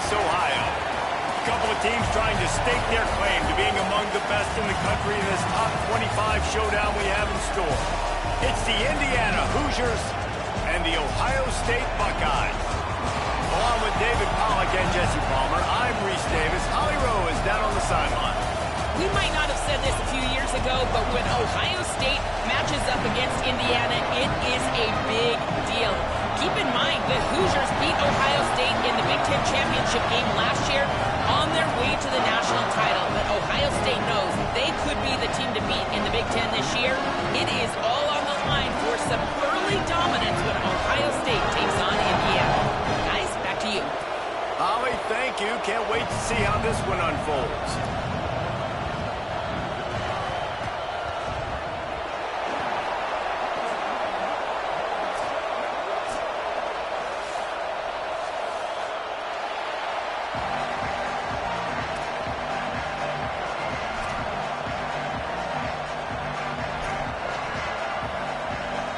Columbus, Ohio. A couple of teams trying to stake their claim to being among the best in the country in this top 25 showdown we have in store. It's the Indiana Hoosiers and the Ohio State Buckeyes. Along with David Pollack and Jesse Palmer, I'm Reese Davis. Holly Rowe is down on the sideline. We might not have said this a few years ago, but when Ohio State matches up against Indiana, it is a big deal. Keep in mind, the Hoosiers beat Ohio State in the Big Ten championship game last year on their way to the national title. But Ohio State knows they could be the team to beat in the Big Ten this year. It is all on the line for some early dominance when Ohio State takes on Indiana. Guys, back to you. Holly, thank you. Can't wait to see how this one unfolds.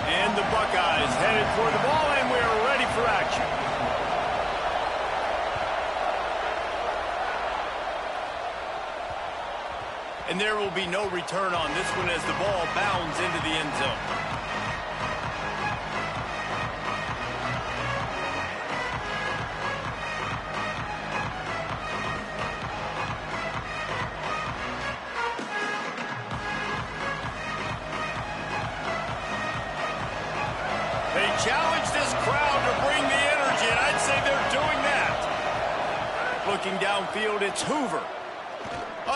And the Buckeyes headed toward the ball, and we're ready for action. And there will be no return on this one as the ball bounds into the end zone. They challenge this crowd to bring the energy, and I'd say they're doing that. Looking downfield, it's Hoover.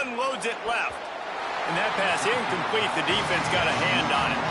Unloads it left. And that pass incomplete. The defense got a hand on it.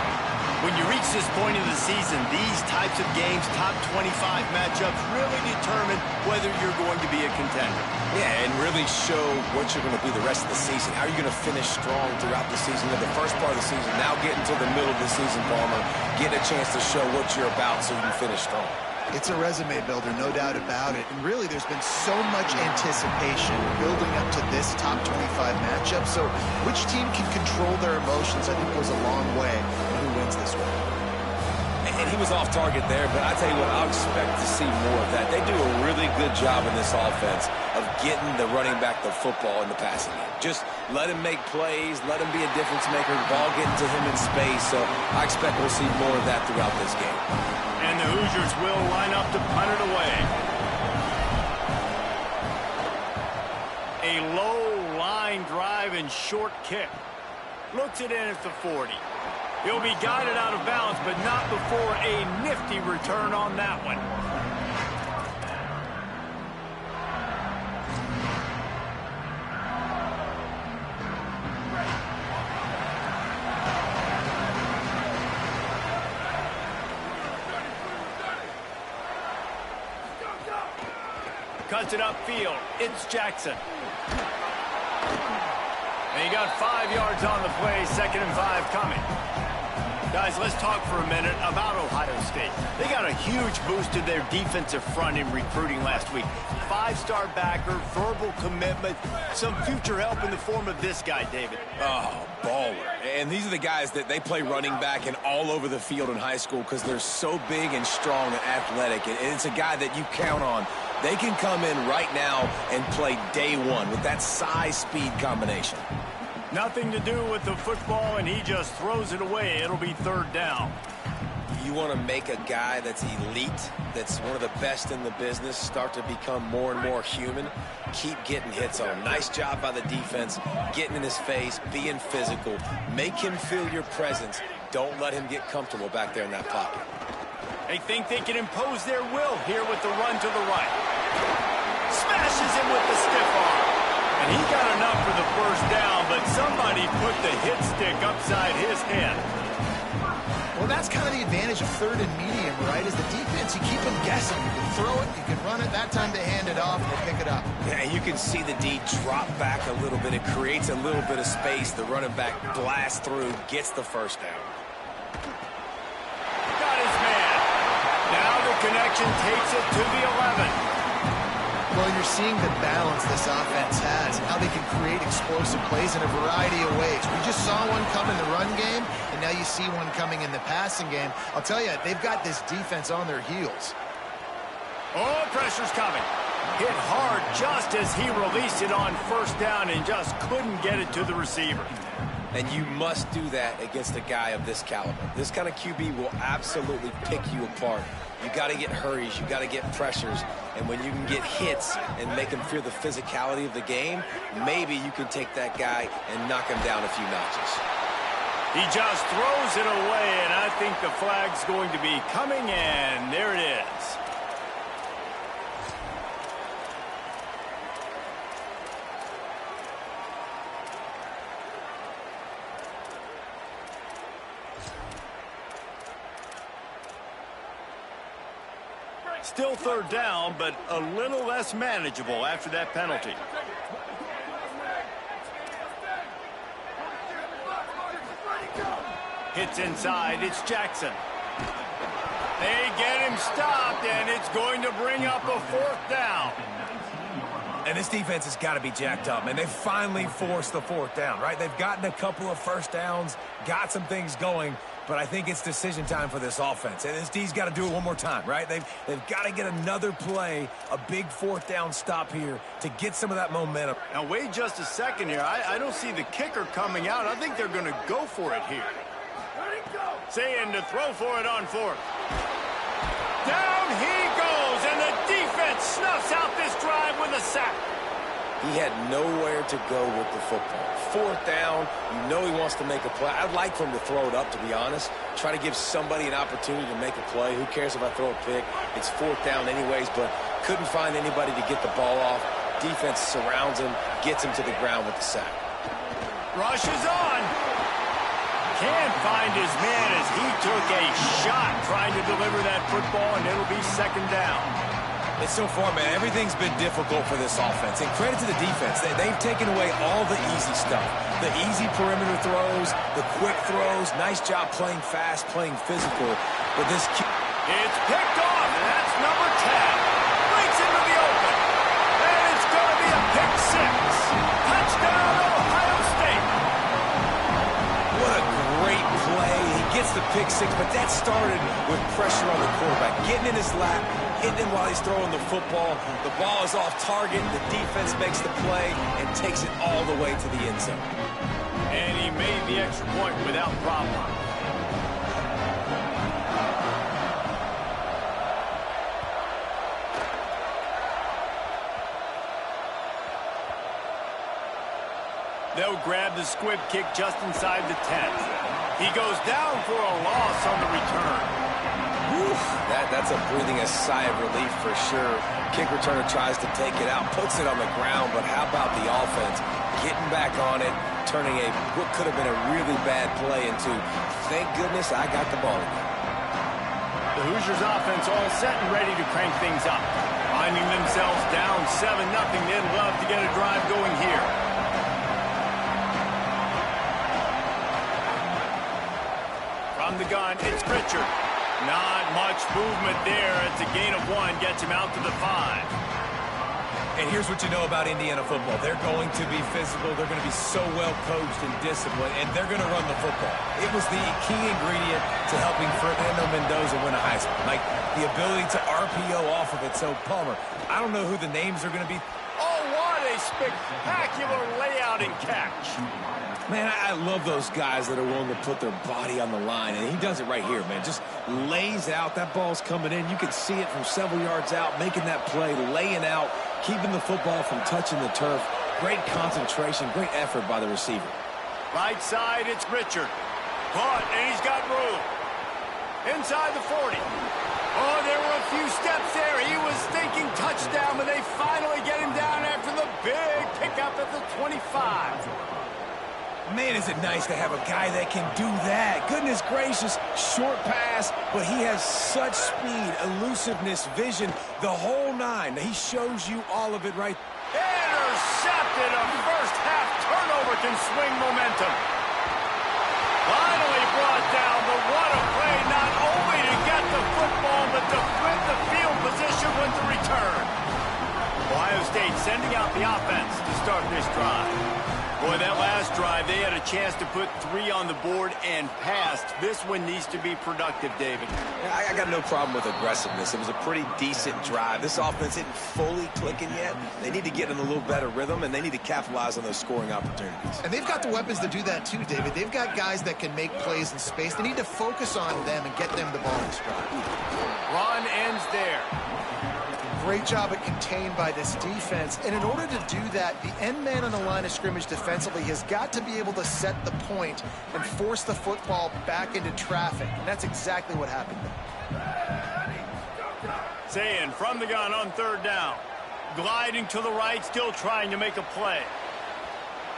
When you reach this point in the season, these types of games, top 25 matchups, really determine whether you're going to be a contender. Yeah, and really show what you're going to be the rest of the season. How are you going to finish strong throughout the season? In the first part of the season, now getting to the middle of the season, Palmer, get a chance to show what you're about so you can finish strong. It's a resume builder, no doubt about it. And really, there's been so much anticipation building up to this top 25 matchup. So which team can control their emotions, I think, goes a long way in who wins this one. And he was off target there, but I tell you what, I'll expect to see more of that. They do a really good job in this offense of getting the running back the football in the passing game. Just let him make plays, let him be a difference maker, ball getting to him in space. So I expect we'll see more of that throughout this game. And the Hoosiers will line up to punt it away. A low line drive and short kick. Looks it in at the 40. He'll be guided out of bounds, but not before a nifty return on that one. Cuts it upfield. It's Jackson. And he got 5 yards on the play, 2nd and 5 coming. Guys, let's talk for a minute about Ohio State. They got a huge boost to their defensive front in recruiting last week. 5-star backer, verbal commitment, some future help in the form of this guy, David. Oh, baller. And these are the guys that they play running back and all over the field in high school because they're so big and strong and athletic. And it's a guy that you count on. They can come in right now and play day one with that size-speed combination. Nothing to do with the football, and he just throws it away. It'll be 3rd down. You want to make a guy that's elite, that's one of the best in the business, start to become more and more human. Keep getting hits on him. Nice job by the defense, getting in his face, being physical. Make him feel your presence. Don't let him get comfortable back there in that pocket. They think they can impose their will here with the run to the right. Smashes him with the stiff arm. And he got enough for the 1st down, but somebody put the hit stick upside his head. Well, that's kind of the advantage of 3rd and medium, right? As the defense, you keep them guessing. You can throw it, you can run it. That time they hand it off and they pick it up. Yeah, you can see the D drop back a little bit. It creates a little bit of space. The running back blasts through, gets the 1st down. Got his man. Now the connection takes it to the 11. Well, you're seeing the balance this offense has, how they can create explosive plays in a variety of ways. We just saw one come in the run game, and now you see one coming in the passing game. I'll tell you, they've got this defense on their heels. Oh, pressure's coming. Hit hard just as he released it on first down and just couldn't get it to the receiver. And you must do that against a guy of this caliber. This kind of QB will absolutely pick you apart. You got to get hurries, you got to get pressures, and when you can get hits and make him fear the physicality of the game, maybe you can take that guy and knock him down a few notches. He just throws it away, and I think the flag's going to be coming, and there it is. Still third down, but a little less manageable after that penalty. Hits inside, it's Jackson. They get him stopped, and it's going to bring up a fourth down. And this defense has got to be jacked up, man. They finally forced the fourth down, right? They've gotten a couple of first downs, got some things going, but I think it's decision time for this offense. And this D's got to do it one more time, right? They've got to get another play, a big fourth down stop here to get some of that momentum. Now, wait just a second here. I don't see the kicker coming out. I think they're going to go for it here. Saying to throw for it on fourth. Down he goes, and the defense snuffs out this drive with a sack. He had nowhere to go with the football. Fourth down, you know he wants to make a play. I'd like for him to throw it up, to be honest. Try to give somebody an opportunity to make a play. Who cares if I throw a pick? It's fourth down anyways, but couldn't find anybody to get the ball off. Defense surrounds him, gets him to the ground with the sack. Rush is on. Can't find his man as he took a shot trying to deliver that football, and it'll be second down. And so far, man, everything's been difficult for this offense. And credit to the defense. They've taken away all the easy stuff. The easy perimeter throws, the quick throws. Nice job playing fast, playing physical. But this... It's picked off, and that's number 10. Breaks into the open. And it's going to be a pick six. Touchdown, Ohio State. What a great play. He gets the pick six, but that started with pressure on the quarterback. Getting in his lap, hitting him while he's throwing the football. The ball is off target. The defense makes the play and takes it all the way to the end zone. And he made the extra point without problem. They'll grab the squib kick just inside the 10. He goes down for a loss on the return. Oof, that's a breathing a sigh of relief for sure. Kick returner tries to take it out, puts it on the ground, but how about the offense getting back on it, turning what could have been a really bad play into, thank goodness I got the ball again. The Hoosiers offense all set and ready to crank things up. Finding themselves down 7-0, they'd love to get a drive going here. From the gun, it's Pritchard. Not much movement there. It's a gain of 1, gets him out to the 5. And here's what you know about Indiana football. They're going to be physical. They're going to be so well coached and disciplined, and they're going to run the football. It was the key ingredient to helping Fernando Mendoza win a Heisman. Like the ability to RPO off of it. So, Palmer, I don't know who the names are going to be. Oh, what a spectacular layout and catch. Man, I love those guys that are willing to put their body on the line, and he does it right here, man. Just lays out. That ball's coming in. You can see it from several yards out, making that play, laying out, keeping the football from touching the turf. Great concentration, great effort by the receiver. Right side, it's Richard. Caught, and he's got room. Inside the 40. Oh, there were a few steps there. He was thinking touchdown, but they finally get him down after the big pickup at the 25. Man, is it nice to have a guy that can do that. Goodness gracious, short pass, but he has such speed, elusiveness, vision, the whole 9. He shows you all of it right. Intercepted. A first half turnover can swing momentum. Finally brought down, but what a play, not only to get the football, but to flip the field position with the return. Ohio Ohio State sending out the offense to start this drive. Boy, that last drive, they had a chance to put 3 on the board and passed. This one needs to be productive, David. Yeah, I got no problem with aggressiveness. It was a pretty decent drive. This offense isn't fully clicking yet. They need to get in a little better rhythm, and they need to capitalize on those scoring opportunities. And they've got the weapons to do that too, David. They've got guys that can make plays in space. They need to focus on them and get them the ball in stride. Run ends there. Great job at contained by this defense. And in order to do that, the end man on the line of scrimmage defensively has got to be able to set the point and force the football back into traffic. And that's exactly what happened there. Saying from the gun on 3rd down. Gliding to the right, still trying to make a play.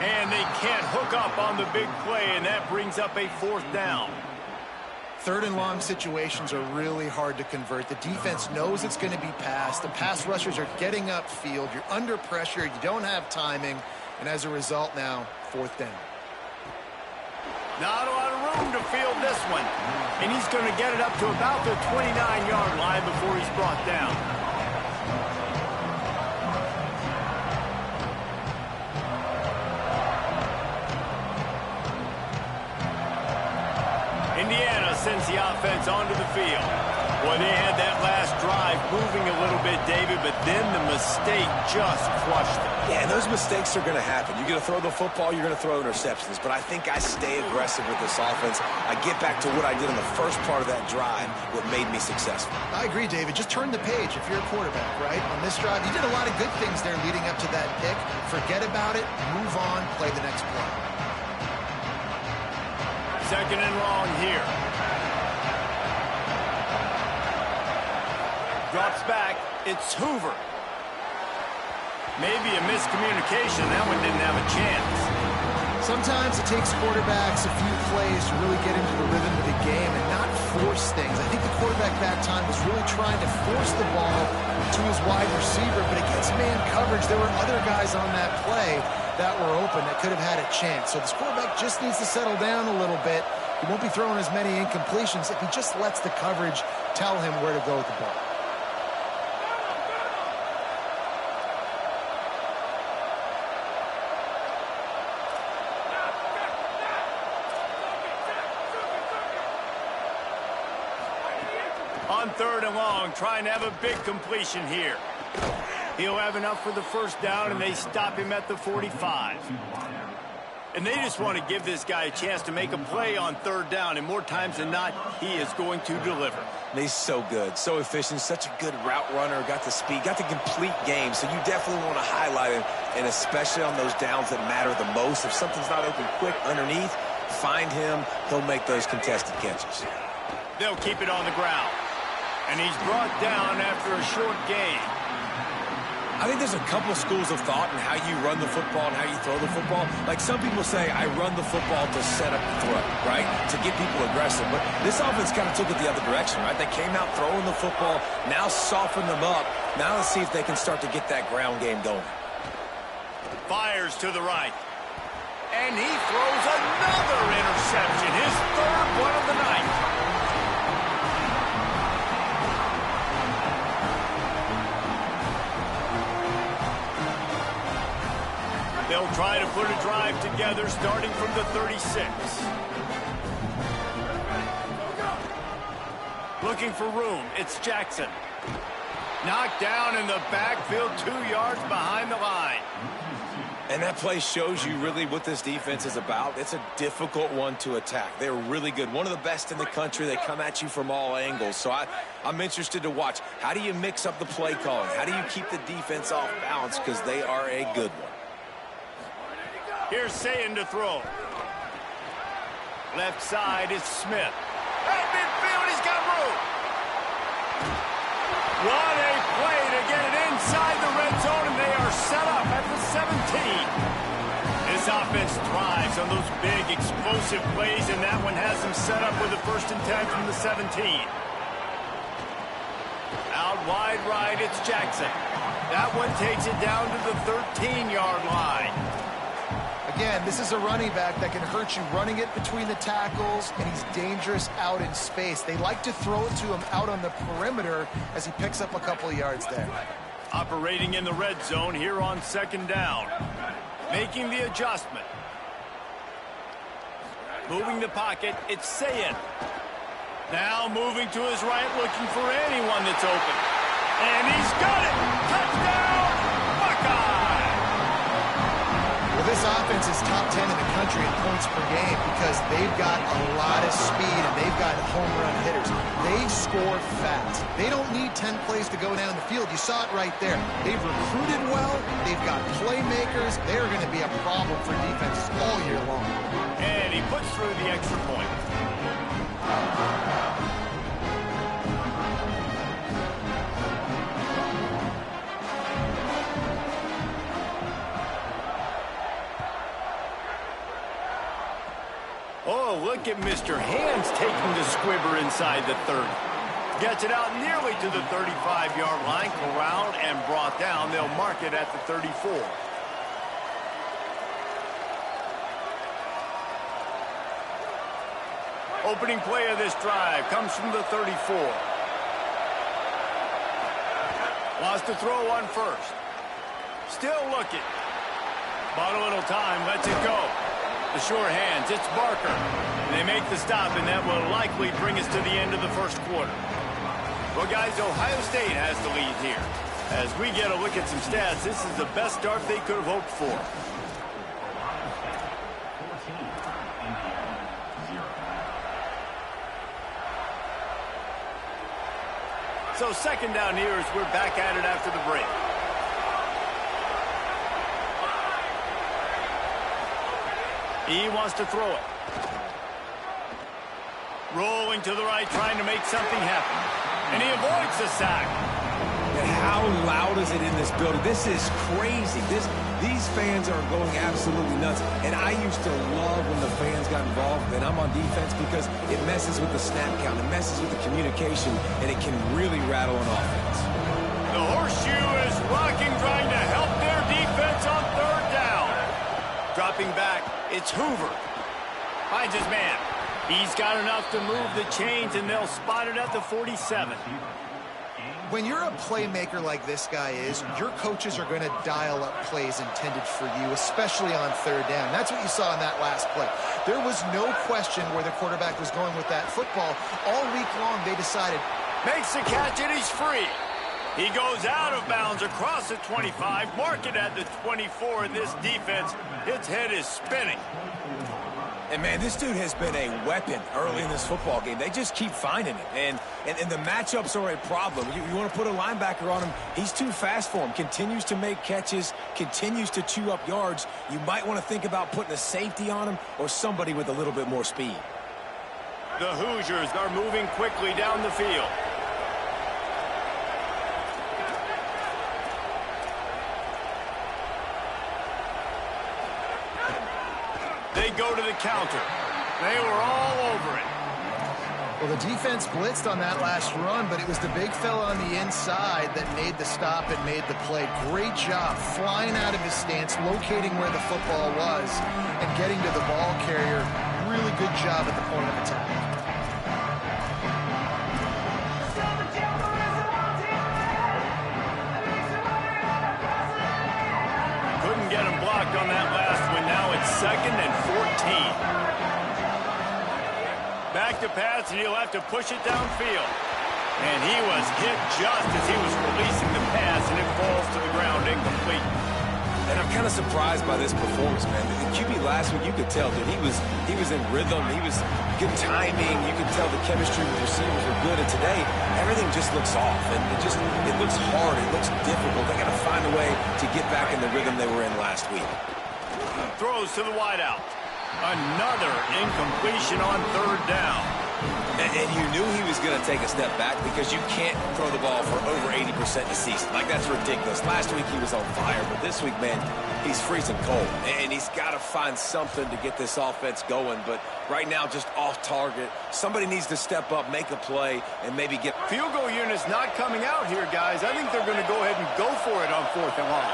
And they can't hook up on the big play, and that brings up a 4th down. 3rd and long situations are really hard to convert. The defense knows it's going to be passed. The pass rushers are getting upfield. You're under pressure. You don't have timing. And as a result now, 4th down. Not a lot of room to field this one. And he's going to get it up to about the 29-yard line before he's brought down. Indiana sends the offense onto the field. Boy, they had that last drive moving a little bit, David, but then the mistake just crushed them. Yeah, and those mistakes are going to happen. You're going to throw the football, you're going to throw interceptions. But I think I stay aggressive with this offense. I get back to what I did in the first part of that drive, what made me successful. I agree, David. Just turn the page if you're a quarterback, right? On this drive, you did a lot of good things there leading up to that pick. Forget about it, move on, play the next play. 2nd and long here. Drops back. It's Hoover. Maybe a miscommunication. That one didn't have a chance. Sometimes it takes quarterbacks a few plays to really get into the rhythm of the game and not force things. I think the quarterback that time was really trying to force the ball to his wide receiver, but against man coverage, there were other guys on that play that were open that could have had a chance. So this quarterback just needs to settle down a little bit. He won't be throwing as many incompletions if he just lets the coverage tell him where to go with the ball. On 3rd and long, trying to have a big completion here. He'll have enough for the 1st down, and they stop him at the 45. And they just want to give this guy a chance to make a play on 3rd down, and more times than not, he is going to deliver. And he's so good, so efficient, such a good route runner, got the speed, got the complete game, so you definitely want to highlight him, and especially on those downs that matter the most. If something's not open quick underneath, find him, he'll make those contested catches. They'll keep it on the ground. And he's brought down after a short gain. I think there's a couple schools of thought in how you run the football and how you throw the football. Like some people say, I run the football to set up the throw, right? To get people aggressive. But this offense kind of took it the other direction, right? They came out throwing the football, now soften them up. Now let's see if they can start to get that ground game going. Fires to the right. And he throws another interception, his 3rd one of the night. They'll try to put a drive together starting from the 36. Looking for room. It's Jackson. Knocked down in the backfield, 2 yards behind the line. And that play shows you really what this defense is about. It's a difficult one to attack. They're really good. One of the best in the country. They come at you from all angles. So I'm interested to watch. How do you mix up the play calling? How do you keep the defense off balance? Because they are a good one. Here's Sayin to throw. Left side is Smith. At midfield, he's got room. What a play to get it inside the red zone, and they are set up at the 17. This offense thrives on those big, explosive plays, and that one has them set up with a 1st and 10 from the 17. Out wide right, it's Jackson. That one takes it down to the 13-yard line. Again, this is a running back that can hurt you running it between the tackles, and he's dangerous out in space. They like to throw it to him out on the perimeter as he picks up a couple of yards there. Operating in the red zone here on second down. Making the adjustment. Moving the pocket, it's Sayed. Now moving to his right, looking for anyone that's open. And he's got it! Touchdown, Buckeye! Well, this offense is top 10 in the country in points per game because they've got a lot of speed and they've got home run hitters. They score fast. They don't need 10 plays to go down the field. You saw it right there. They've recruited well. They've got playmakers. They're going to be a problem for defenses all year long. And he puts through the extra point. Oh, look at Mr. Hands taking the squibber inside the 30. Gets it out nearly to the 35-yard line, corralled and brought down. They'll mark it at the 34. Opening play of this drive comes from the 34. Wants to throw on first. Still looking. Bought a little time, lets it go. The sure hands, it's Barker. They make the stop, and that will likely bring us to the end of the first quarter. Well, guys, Ohio State has the lead here. As we get a look at some stats, this is the best start they could have hoped for. So second down here as we're back at it after the break. He wants to throw it. Rolling to the right, trying to make something happen. And he avoids the sack. And how loud is it in this building? This is crazy. These fans are going absolutely nuts. And I used to love when the fans got involved, and I'm on defense because it messes with the snap count. It messes with the communication, and it can really rattle an offense. The horseshoe is rocking, trying to help their defense on third down. Dropping back, it's Hoover. Finds his man. He's got enough to move the chains, and they'll spot it at the 47. When you're a playmaker like this guy is, your coaches are going to dial up plays intended for you, especially on third down. That's what you saw in that last play. There was no question where the quarterback was going with that football. All week long, they decided. Makes the catch, and he's free. He goes out of bounds across the 25, mark it at the 24, and this defense, its head is spinning. And, man, this dude has been a weapon early in this football game. They just keep finding it. And the matchups are a problem. You want to put a linebacker on him, he's too fast for him. Continues to make catches, continues to chew up yards. You might want to think about putting a safety on him or somebody with a little bit more speed. The Hoosiers are moving quickly down the field. They go to the counter. They were all over it. Well, the defense blitzed on that last run, but it was the big fella on the inside that made the stop and made the play. Great job flying out of his stance, locating where the football was, and getting to the ball carrier. Really good job at the point of attack. Couldn't get him blocked on that last one. Now it's 2nd and 14. Back to pass, and he'll have to push it downfield. And he was hit just as he was releasing the pass, and it falls to the ground incomplete. And I'm kind of surprised by this performance, man. The QB last week, you could tell, dude, he was in rhythm. He was good timing. You could tell the chemistry with receivers were good. And today, everything just looks off. And it looks hard. It looks difficult. They got to find a way to get back in the rhythm they were in last week. Throws to the wideout. Another incompletion on third down. And you knew he was going to take a step back because you can't throw the ball for over 80% in a season. Like, that's ridiculous. Last week he was on fire, but this week, man, he's freezing cold. And he's got to find something to get this offense going. But right now, just off target. Somebody needs to step up, make a play, and maybe get... Field goal unit's not coming out here, guys. I think they're going to go ahead and go for it on 4th and long.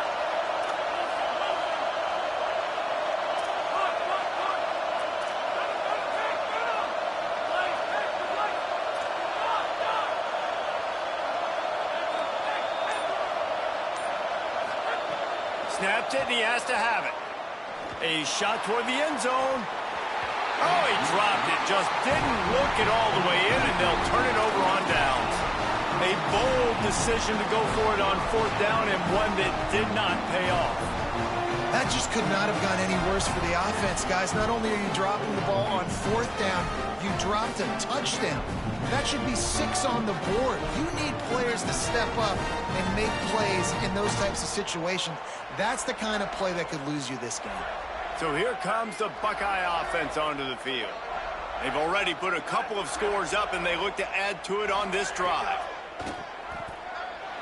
snaps it, and he has to have it. A shot toward the end zone. Oh, he dropped it. Just didn't look it all the way in, and they'll turn it over on downs. A bold decision to go for it on 4th down, and one that did not pay off. That just could not have gone any worse for the offense, guys. Not only are you dropping the ball on 4th down, you dropped a touchdown. That should be 6 on the board. You need players to step up and make plays in those types of situations. That's the kind of play that could lose you this game. So here comes the Buckeye offense onto the field. They've already put a couple of scores up, and they look to add to it on this drive.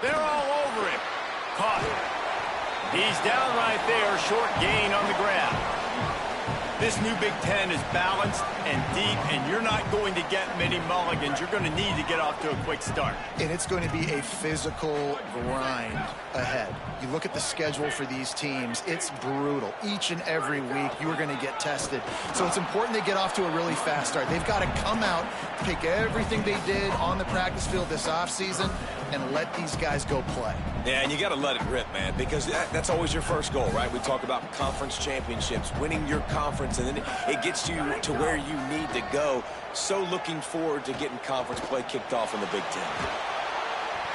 They're all over him. Caught him. He's down right there, short gain on the grab. This new Big Ten is balanced and deep, and you're not going to get many mulligans. You're going to need to get off to a quick start. And it's going to be a physical grind ahead. You look at the schedule for these teams, it's brutal. Each and every week, you are going to get tested. So it's important they get off to a really fast start. They've got to come out, take everything they did on the practice field this offseason, and let these guys go play. Yeah, and you got to let it rip, man, because that's always your first goal, right? We talk about conference championships, winning your conference, and then it gets you to where you need to go. So looking forward to getting conference play kicked off in the Big Ten.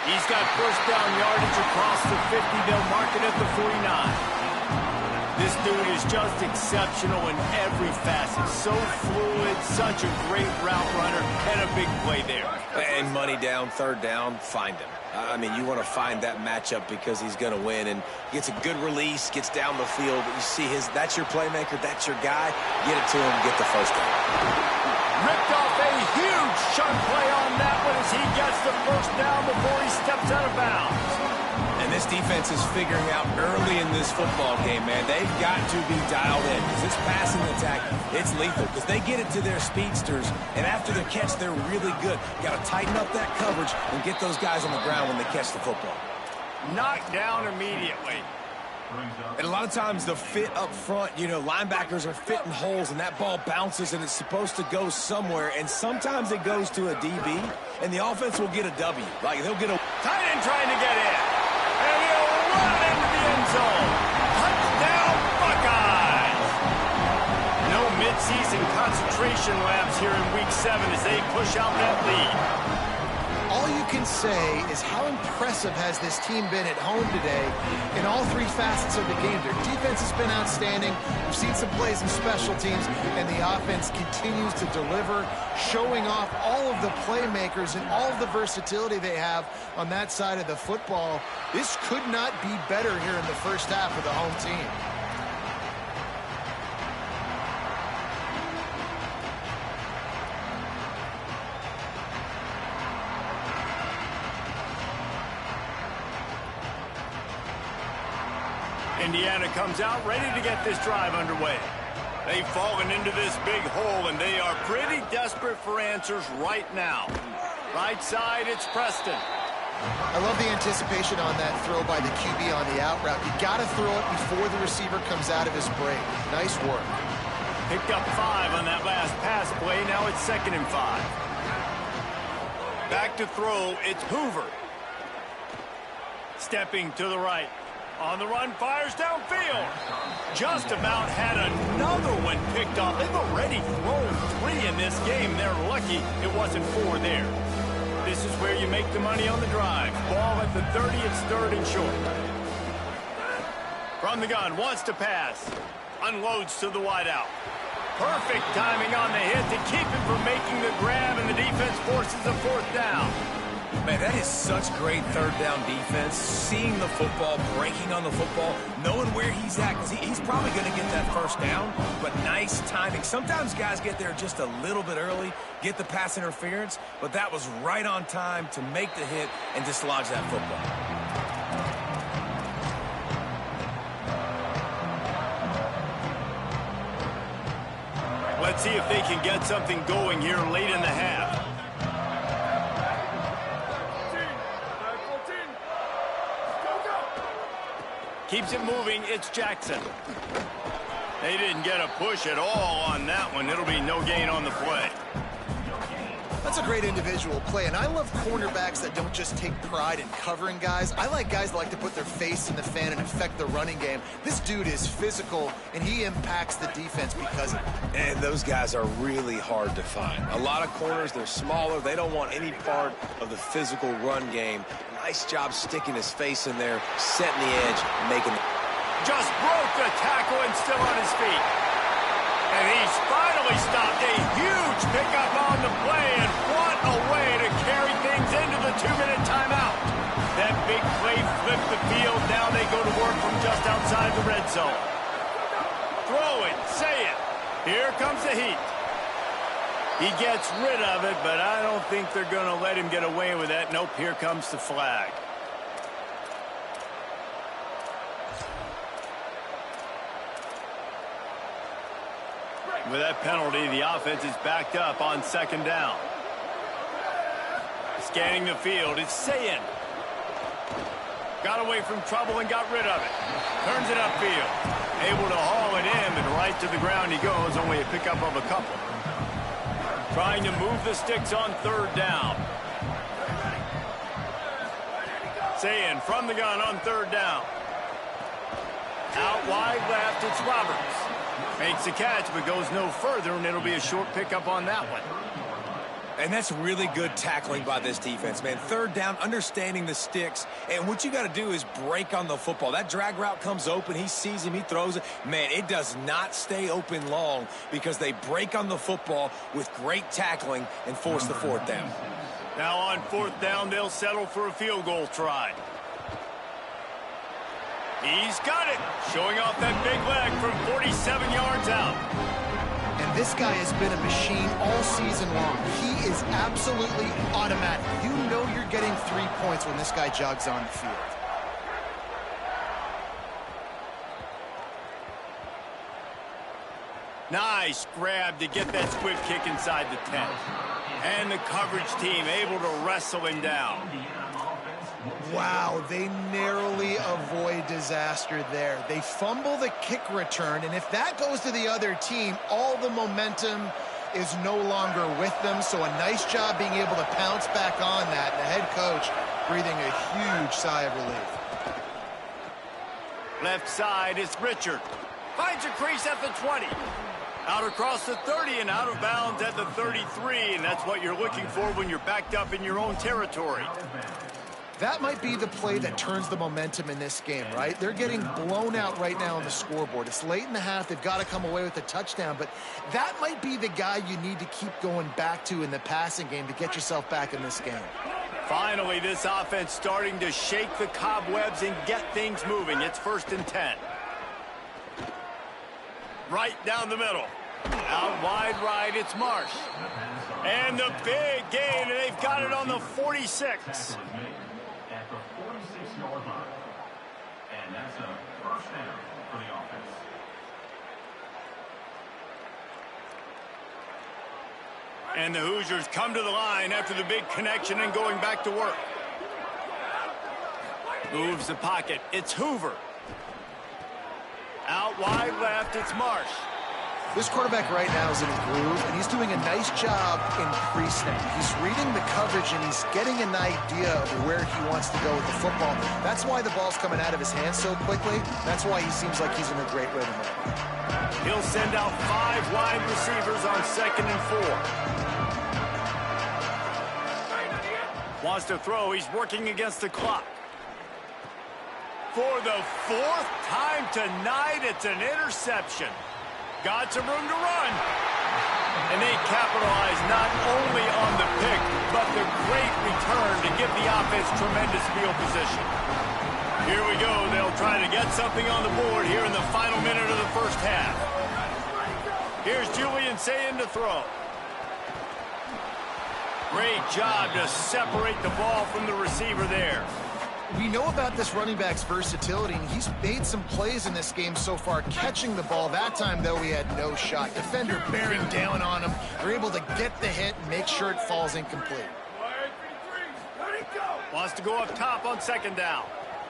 He's got first down yardage across the 50. They'll mark it at the 49. This dude is just exceptional in every facet. So fluid, such a great route runner, and a big play there. And money down, 3rd down, find him. I mean, you want to find that matchup because he's going to win, and gets a good release, gets down the field. But you see that's your playmaker, that's your guy. Get it to him, get the first down. Ripped off a huge chunk play on that one as he gets the first down before he steps out of bounds. And this defense is figuring out early in this football game, man. They've got to be dialed in because this passing attack, it's lethal because they get it to their speedsters, and after the catch, they're really good. Got to tighten up that coverage and get those guys on the ground when they catch the football. Knocked down immediately. And a lot of times the fit up front, linebackers are fitting holes, and that ball bounces, and it's supposed to go somewhere, and sometimes it goes to a DB, and the offense will get a W. Like, they'll get a... Tight end trying to get in. And he'll run into the end zone. Touchdown, Buckeyes! No midseason concentration labs here in Week 7 as they push out that lead. All you can say is how impressive has this team been at home today in all 3 facets of the game. Their defense has been outstanding. We've seen some plays in special teams, and the offense continues to deliver, showing off all of the playmakers and all of the versatility they have on that side of the football. This could not be better here in the first half of the home team. Indiana comes out ready to get this drive underway. They've fallen into this big hole, and they are pretty desperate for answers right now. Right side, it's Preston. I love the anticipation on that throw by the QB on the out route. You got to throw it before the receiver comes out of his break. Nice work. Picked up 5 on that last pass play. Now it's 2nd and 5. Back to throw, it's Hoover. Stepping to the right. On the run, fires downfield. Just about had another one picked off. They've already thrown 3 in this game. They're lucky it wasn't 4 there. This is where you make the money on the drive. Ball at the 30, it's 3rd and short. From the gun, wants to pass. Unloads to the wideout. Perfect timing on the hit to keep him from making the grab, and the defense forces a 4th down. Man, that is such great 3rd down defense. Seeing the football, breaking on the football, knowing where he's at, because he's probably going to get that first down, but nice timing. Sometimes guys get there just a little bit early, get the pass interference, but that was right on time to make the hit and dislodge that football. Let's see if they can get something going here late in the half. Keeps it moving, it's Jackson. They didn't get a push at all on that one. It'll be no gain on the play. That's a great individual play, and I love cornerbacks that don't just take pride in covering guys. I like guys that like to put their face in the fan and affect the running game. This dude is physical, and he impacts the defense because of it. And those guys are really hard to find. A lot of corners, they're smaller. They don't want any part of the physical run game. Nice job sticking his face in there, setting the edge, making it. Just broke the tackle and still on his feet. And he's finally stopped. A huge pickup on the play, and what a way to carry things into the 2-minute timeout. That big play flipped the field. Now they go to work from just outside the red zone. Throw it, say it. Here comes the heat. He gets rid of it, but I don't think they're going to let him get away with that. Nope, here comes the flag. With that penalty, the offense is backed up on second down. Scanning the field, it's Sayin. Got away from trouble and got rid of it. Turns it upfield. Able to haul it in, but right to the ground he goes. Only a pickup of a couple. Trying to move the sticks on third down. Sayin from the gun on third down. Out wide left, it's Roberts. Makes the catch, but goes no further, and it'll be a short pickup on that one. And that's really good tackling by this defense, man. Third down, understanding the sticks, and what you got to do is break on the football. That drag route comes open, he sees him, he throws it. Man, it does not stay open long because they break on the football with great tackling and force the fourth down. Now on fourth down, they'll settle for a field goal try. He's got it, showing off that big leg from 47 yards out. And this guy has been a machine all season long. He is absolutely automatic. You know you're getting 3 points when this guy jogs on the field. Nice grab to get that swift kick inside the 10. And the coverage team able to wrestle him down. Wow, they narrowly avoid disaster there. They fumble the kick return, and if that goes to the other team, all the momentum is no longer with them. So a nice job being able to pounce back on that. The head coach breathing a huge sigh of relief. Left side is Richard. Finds a crease at the 20. Out across the 30 and out of bounds at the 33, and that's what you're looking for when you're backed up in your own territory. That might be the play that turns the momentum in this game, right? They're getting blown out right now on the scoreboard. It's late in the half. They've got to come away with a touchdown, but that might be the guy you need to keep going back to in the passing game to get yourself back in this game. Finally, this offense starting to shake the cobwebs and get things moving. It's 1st and 10. Right down the middle. Out wide right, it's Marsh. And the big gain, and they've got it on the 46. At the 46-yard line. And that's a first down for the offense. And the Hoosiers come to the line after the big connection and going back to work. Moves the pocket. It's Hoover. Out wide left, it's Marsh. This quarterback right now is in a groove, and he's doing a nice job in pre-snap. He's reading the coverage, and he's getting an idea of where he wants to go with the football. That's why the ball's coming out of his hands so quickly. That's why he seems like he's in a great rhythm right now. He'll send out 5 wide receivers on 2nd and 4. Wants to throw. He's working against the clock. For the 4th time tonight, it's an interception. Got some room to run. And they capitalize not only on the pick, but the great return to give the offense tremendous field position. Here we go. They'll try to get something on the board here in the final minute of the first half. Here's Julian Sayin to throw. Great job to separate the ball from the receiver there. We know about this running back's versatility, and he's made some plays in this game so far, catching the ball. That time, though, he had no shot. Defender bearing down on him. They're able to get the hit and make sure it falls incomplete. Wants to go up top on 2nd down.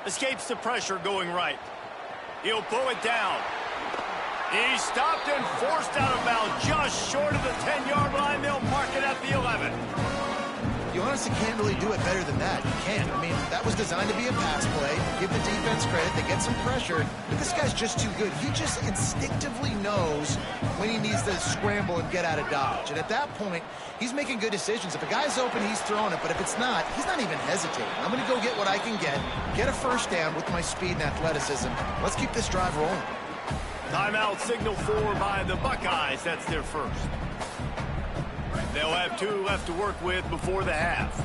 Escapes the pressure going right. He'll pull it down. He's stopped and forced out of bounds just short of the 10-yard line. They'll mark it at the 11. You honestly can't really do it better than that. You can't. I mean, that was designed to be a pass play. Give the defense credit. They get some pressure. But this guy's just too good. He just instinctively knows when he needs to scramble and get out of dodge. And at that point, he's making good decisions. If a guy's open, he's throwing it. But if it's not, he's not even hesitating. I'm going to go get what I can get a first down with my speed and athleticism. Let's keep this drive rolling. Timeout signal for by the Buckeyes. That's their first. They'll have 2 left to work with before the half.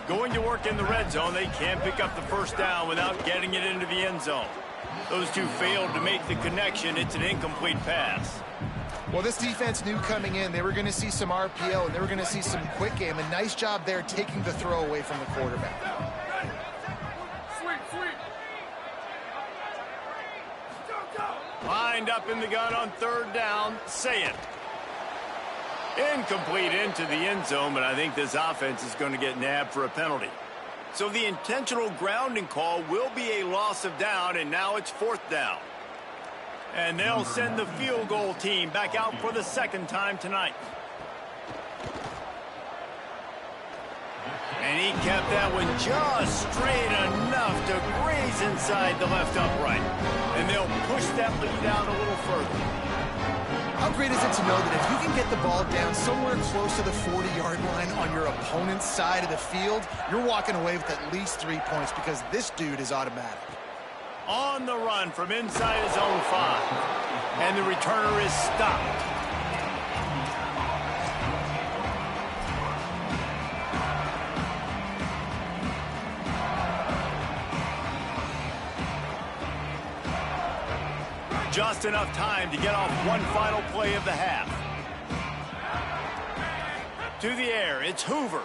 Going to work in the red zone, they can't pick up the first down without getting it into the end zone. Those two failed to make the connection. It's an incomplete pass. Well, this defense knew coming in they were going to see some RPO and they were going to see some quick game. A nice job there taking the throw away from the quarterback. Lined up in the gun on third down. Say it. Incomplete into the end zone, but I think this offense is going to get nabbed for a penalty. So the intentional grounding call will be a loss of down, and now it's fourth down. And they'll send the field goal team back out for the second time tonight. And he kept that one just straight enough to graze inside the left upright. And they'll push that lead out a little further. How great is it to know that if you can get the ball down somewhere close to the 40-yard line on your opponent's side of the field, you're walking away with at least 3 points because this dude is automatic. On the run from inside his own 5. And the returner is stopped. Just enough time to get off one final play of the half. To the air, it's Hoover.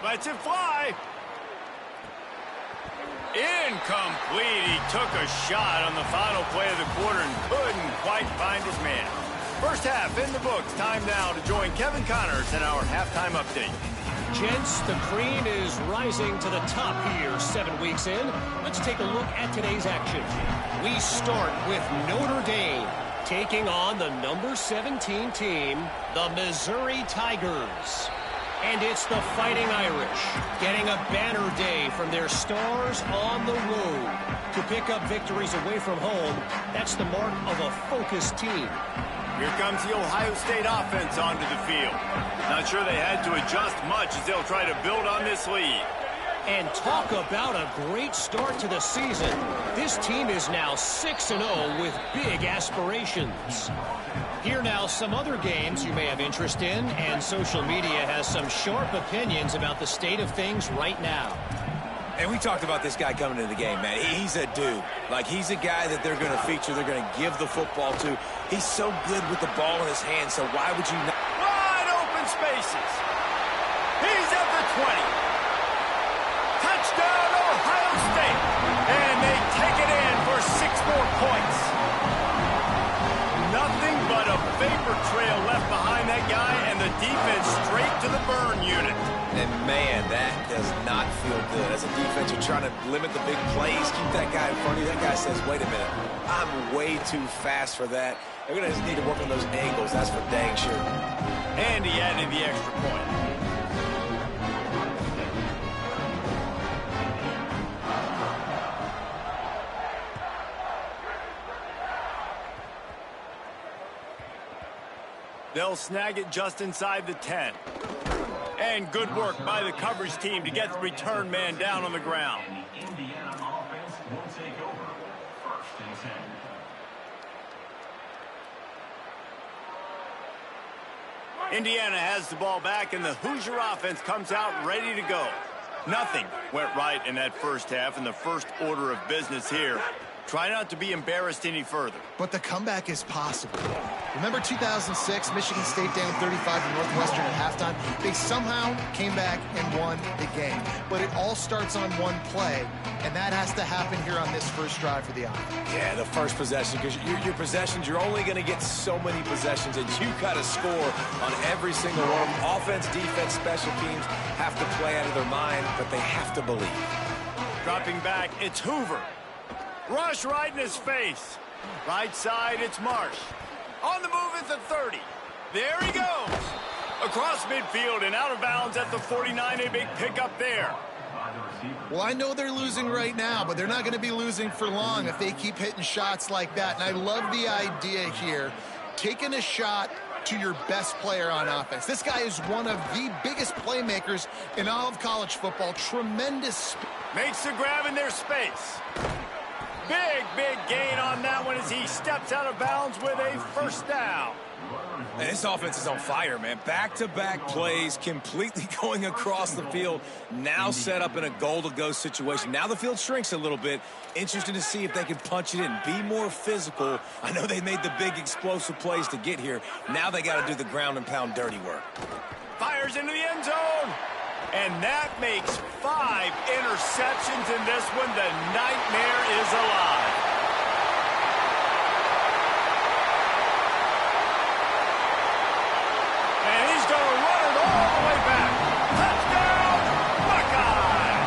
Lets it fly. Incomplete. He took a shot on the final play of the quarter and couldn't quite find his man. First half in the books. Time now to join Kevin Connors in our halftime update. Gents, the cream is rising to the top here 7 weeks in. Let's take a look at today's action. We start with Notre Dame taking on the number 17 team, the Missouri Tigers. And it's the Fighting Irish getting a banner day from their stars on the road. To pick up victories away from home, that's the mark of a focused team. Here comes the Ohio State offense onto the field. Not sure they had to adjust much as they'll try to build on this lead. And talk about a great start to the season. This team is now 6-0 with big aspirations. Here now some other games you may have interest in, and social media has some sharp opinions about the state of things right now. And we talked about this guy coming into the game, man. He's a dude. Like, he's a guy that they're going to feature, they're going to give the football to. He's so good with the ball in his hands, so why would you not? Wide open spaces. He's at the 20. Touchdown, Ohio State. And they take it in for 6 more points. Nothing but a vapor trail left behind that guy, and the defense straight to the burn unit. And, man, that does not feel good. As a defense, you're trying to limit the big plays, keep that guy in front of you. That guy says, wait a minute, I'm way too fast for that. They're going to just need to work on those angles. That's for dang sure. And he added the extra point. They'll snag it just inside the 10. And good work by the coverage team to get the return man down on the ground. The Indiana offense will take over. First and 10. Indiana has the ball back, and the Hoosier offense comes out ready to go. Nothing went right in that first half, and the first order of business here. Try not to be embarrassed any further. But the comeback is possible. Remember 2006, Michigan State down 35 to Northwestern at halftime? They somehow came back and won the game. But it all starts on one play, and that has to happen here on this first drive for the offense. Yeah, the first possession, because your possessions, you're only going to get so many possessions, and you got to score on every single one. Offense, defense, special teams have to play out of their mind, but they have to believe. Dropping back, it's Hoover. Rush right in his face. Right side, it's Marsh. On the move at the 30. There he goes. Across midfield and out of bounds at the 49, a big pickup there. Well, I know they're losing right now, but they're not going to be losing for long if they keep hitting shots like that. And I love the idea here, taking a shot to your best player on offense. This guy is one of the biggest playmakers in all of college football. Tremendous. Makes the grab in their space. Big gain on that one as he steps out of bounds with a first down. And this offense is on fire, man. Back-to-back plays, completely going across the field. Now set up in a goal-to-go situation. Now the field shrinks a little bit. Interesting to see if they can punch it in, be more physical. I know they made the big explosive plays to get here. Now they got to do the ground and pound dirty work. Fires into the end zone. And that makes 5 interceptions in this one. The nightmare is alive. And he's going to run it all the way back. Touchdown, Buckeye!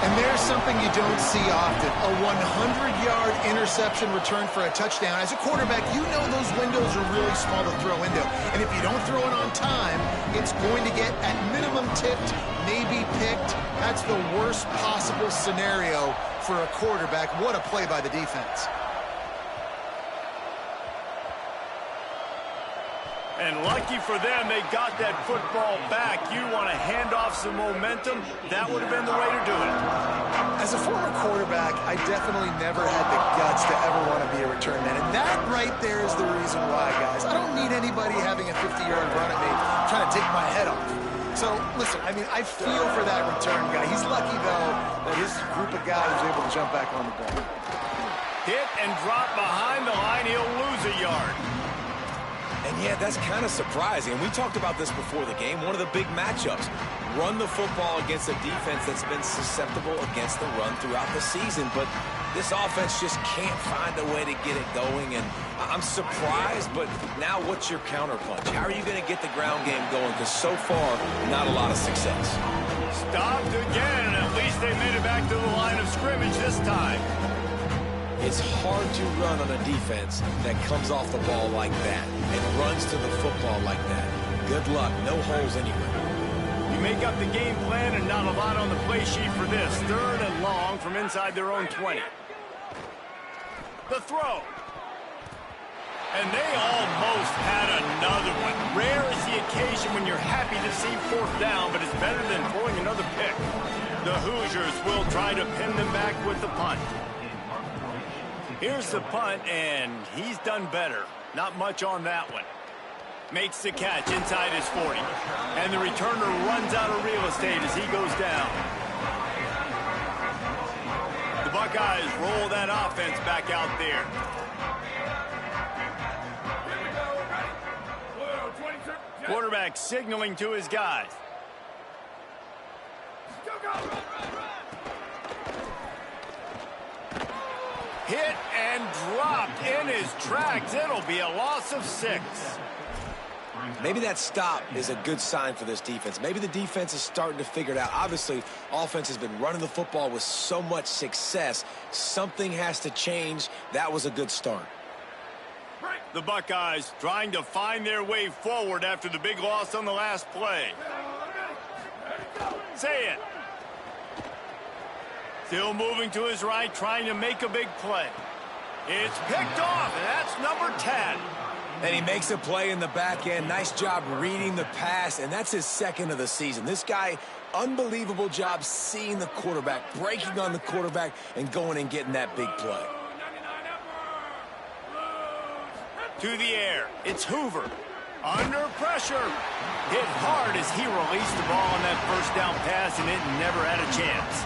And there's something you don't see often, a 100-yard interception return for a touchdown. As a quarterback, you know those windows are really small to throw into. And if you don't throw it on time, it's going to get at minimum tipped, maybe picked. That's the worst possible scenario for a quarterback. What a play by the defense. And lucky for them, they got that football back. You want to hand off some momentum, that would have been the way to do it. As a former quarterback, I definitely never had the guts to ever want to be a return man. And that right there is the reason why, guys. I don't need anybody having a 50-yard run at me trying to take my head off. So, listen, I mean, I feel for that return guy. He's lucky, though, that his group of guys was able to jump back on the ball. Hit and drop behind the line. He'll lose a yard. And yeah, that's kind of surprising. And we talked about this before the game. One of the big matchups. Run the football against a defense that's been susceptible against the run throughout the season. But this offense just can't find a way to get it going. And I'm surprised, but now what's your counterpunch? How are you going to get the ground game going? Because so far, not a lot of success. Stopped again. At least they made it back to the line of scrimmage this time. It's hard to run on a defense that comes off the ball like that and runs to the football like that. Good luck. No holes anywhere. You make up the game plan and not a lot on the play sheet for this. 3rd and long from inside their own 20. The throw. And they almost had another one. Rare is the occasion when you're happy to see 4th down, but it's better than throwing another pick. The Hoosiers will try to pin them back with the punt. Here's the punt, and he's done better. Not much on that one. Makes the catch inside his 40. And the returner runs out of real estate as he goes down. The Buckeyes roll that offense back out there. Quarterback signaling to his guys. Hit and dropped in his tracks. It'll be a loss of 6. Maybe that stop is a good sign for this defense. Maybe the defense is starting to figure it out. Obviously, offense has been running the football with so much success. Something has to change. That was a good start. The Buckeyes trying to find their way forward after the big loss on the last play. Say it. Still moving to his right, trying to make a big play. It's picked off, and that's number 10. And he makes a play in the back end. Nice job reading the pass, and that's his 2nd of the season. This guy, unbelievable job seeing the quarterback, breaking on the quarterback, and going and getting that big play. To the air, it's Hoover. Under pressure. Hit hard as he released the ball on that first down pass, and it never had a chance.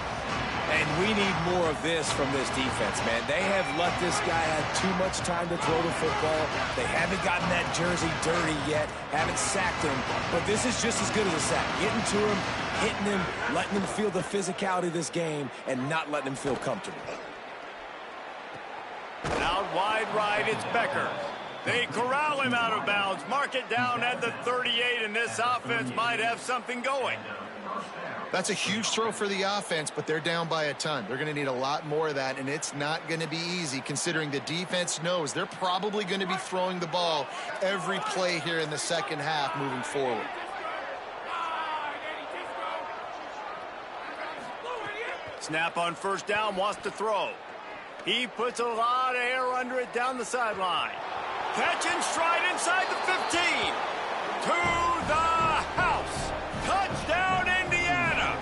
And we need more of this from this defense, man. They have let this guy have too much time to throw the football. They haven't gotten that jersey dirty yet, haven't sacked him. But this is just as good as a sack. Getting to him, hitting him, letting him feel the physicality of this game, and not letting him feel comfortable. Out wide right, it's Becker. They corral him out of bounds. Mark it down at the 38, and this offense might have something going. That's a huge throw for the offense, but they're down by a ton. They're going to need a lot more of that, and it's not going to be easy considering the defense knows they're probably going to be throwing the ball every play here in the second half moving forward. Snap on first down, wants to throw. He puts a lot of air under it down the sideline. Catch and stride inside the 15. To the house. Touchdown, Indiana.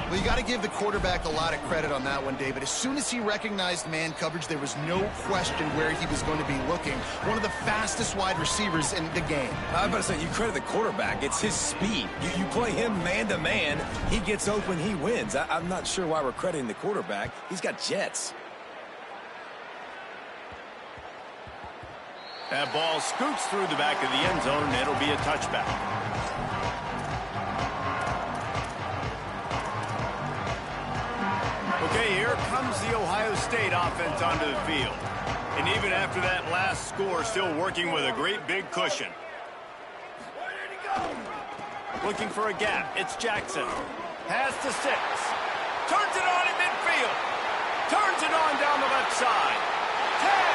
Well, you got to give the quarterback a lot of credit on that one, David. As soon as he recognized man coverage, there was no question where he was going to be looking. One of the fastest wide receivers in the game. I was about to say, you credit the quarterback. It's his speed. You play him man-to-man, he gets open, he wins. I'm not sure why we're crediting the quarterback. He's got jets. That ball scoots through the back of the end zone, and it'll be a touchback. Okay, here comes the Ohio State offense onto the field. And even after that last score, still working with a great big cushion. Looking for a gap. It's Jackson. Pass to 6. Turns it on in midfield. Turns it on down the left side. 10.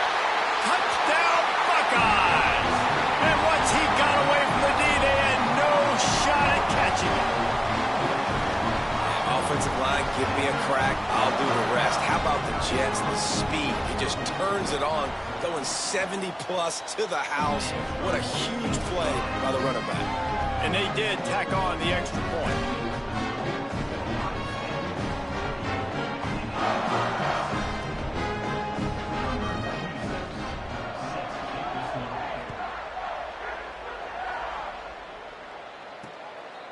Touchdown, Buckeyes! And once he got away from the D, they had no shot at catching it. Offensive line, give me a crack, I'll do the rest. How about the Jets, the speed? He just turns it on, going 70-plus to the house. What a huge play by the running back. And they did tack on the extra point.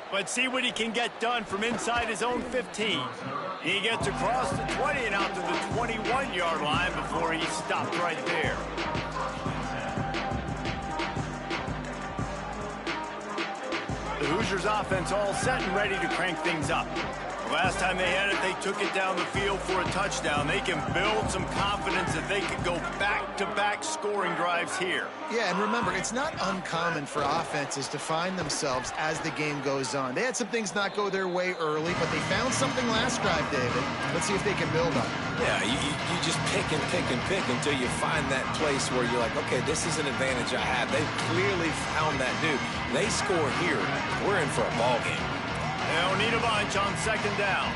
But see what he can get done from inside his own 15. He gets across the 20 and out to the 21-yard line before he stopped right there. The Hoosiers offense all set and ready to crank things up. The last time they had it, they took it down the field for a touchdown. They can build some confidence that they could go back-to-back scoring drives here. Yeah, and remember, it's not uncommon for offenses to find themselves as the game goes on. They had some things not go their way early, but they found something last drive, David. Let's see if they can build on it. Yeah, you just pick and pick and pick until you find that place where you're like, okay, this is an advantage I have. They clearly found that dude. They score here, we're in for a ball game. They don't need a bunch on second down.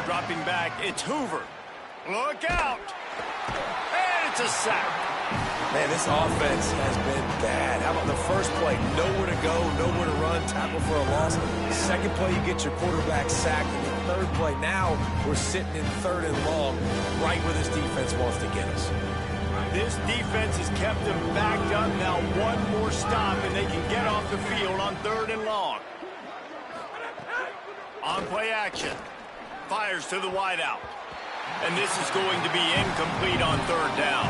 Dropping back, it's Hoover. Look out! And it's a sack. Man, this offense has been bad. How about the first play? Nowhere to go, nowhere to run, tackle for a loss. Second play, you get your quarterback sacked. And the third play, now we're sitting in third and long, right where this defense wants to get us. This defense has kept them backed up. Now one more stop, and they can get off the field on third and long. On play action. Fires to the wideout. And this is going to be incomplete on third down.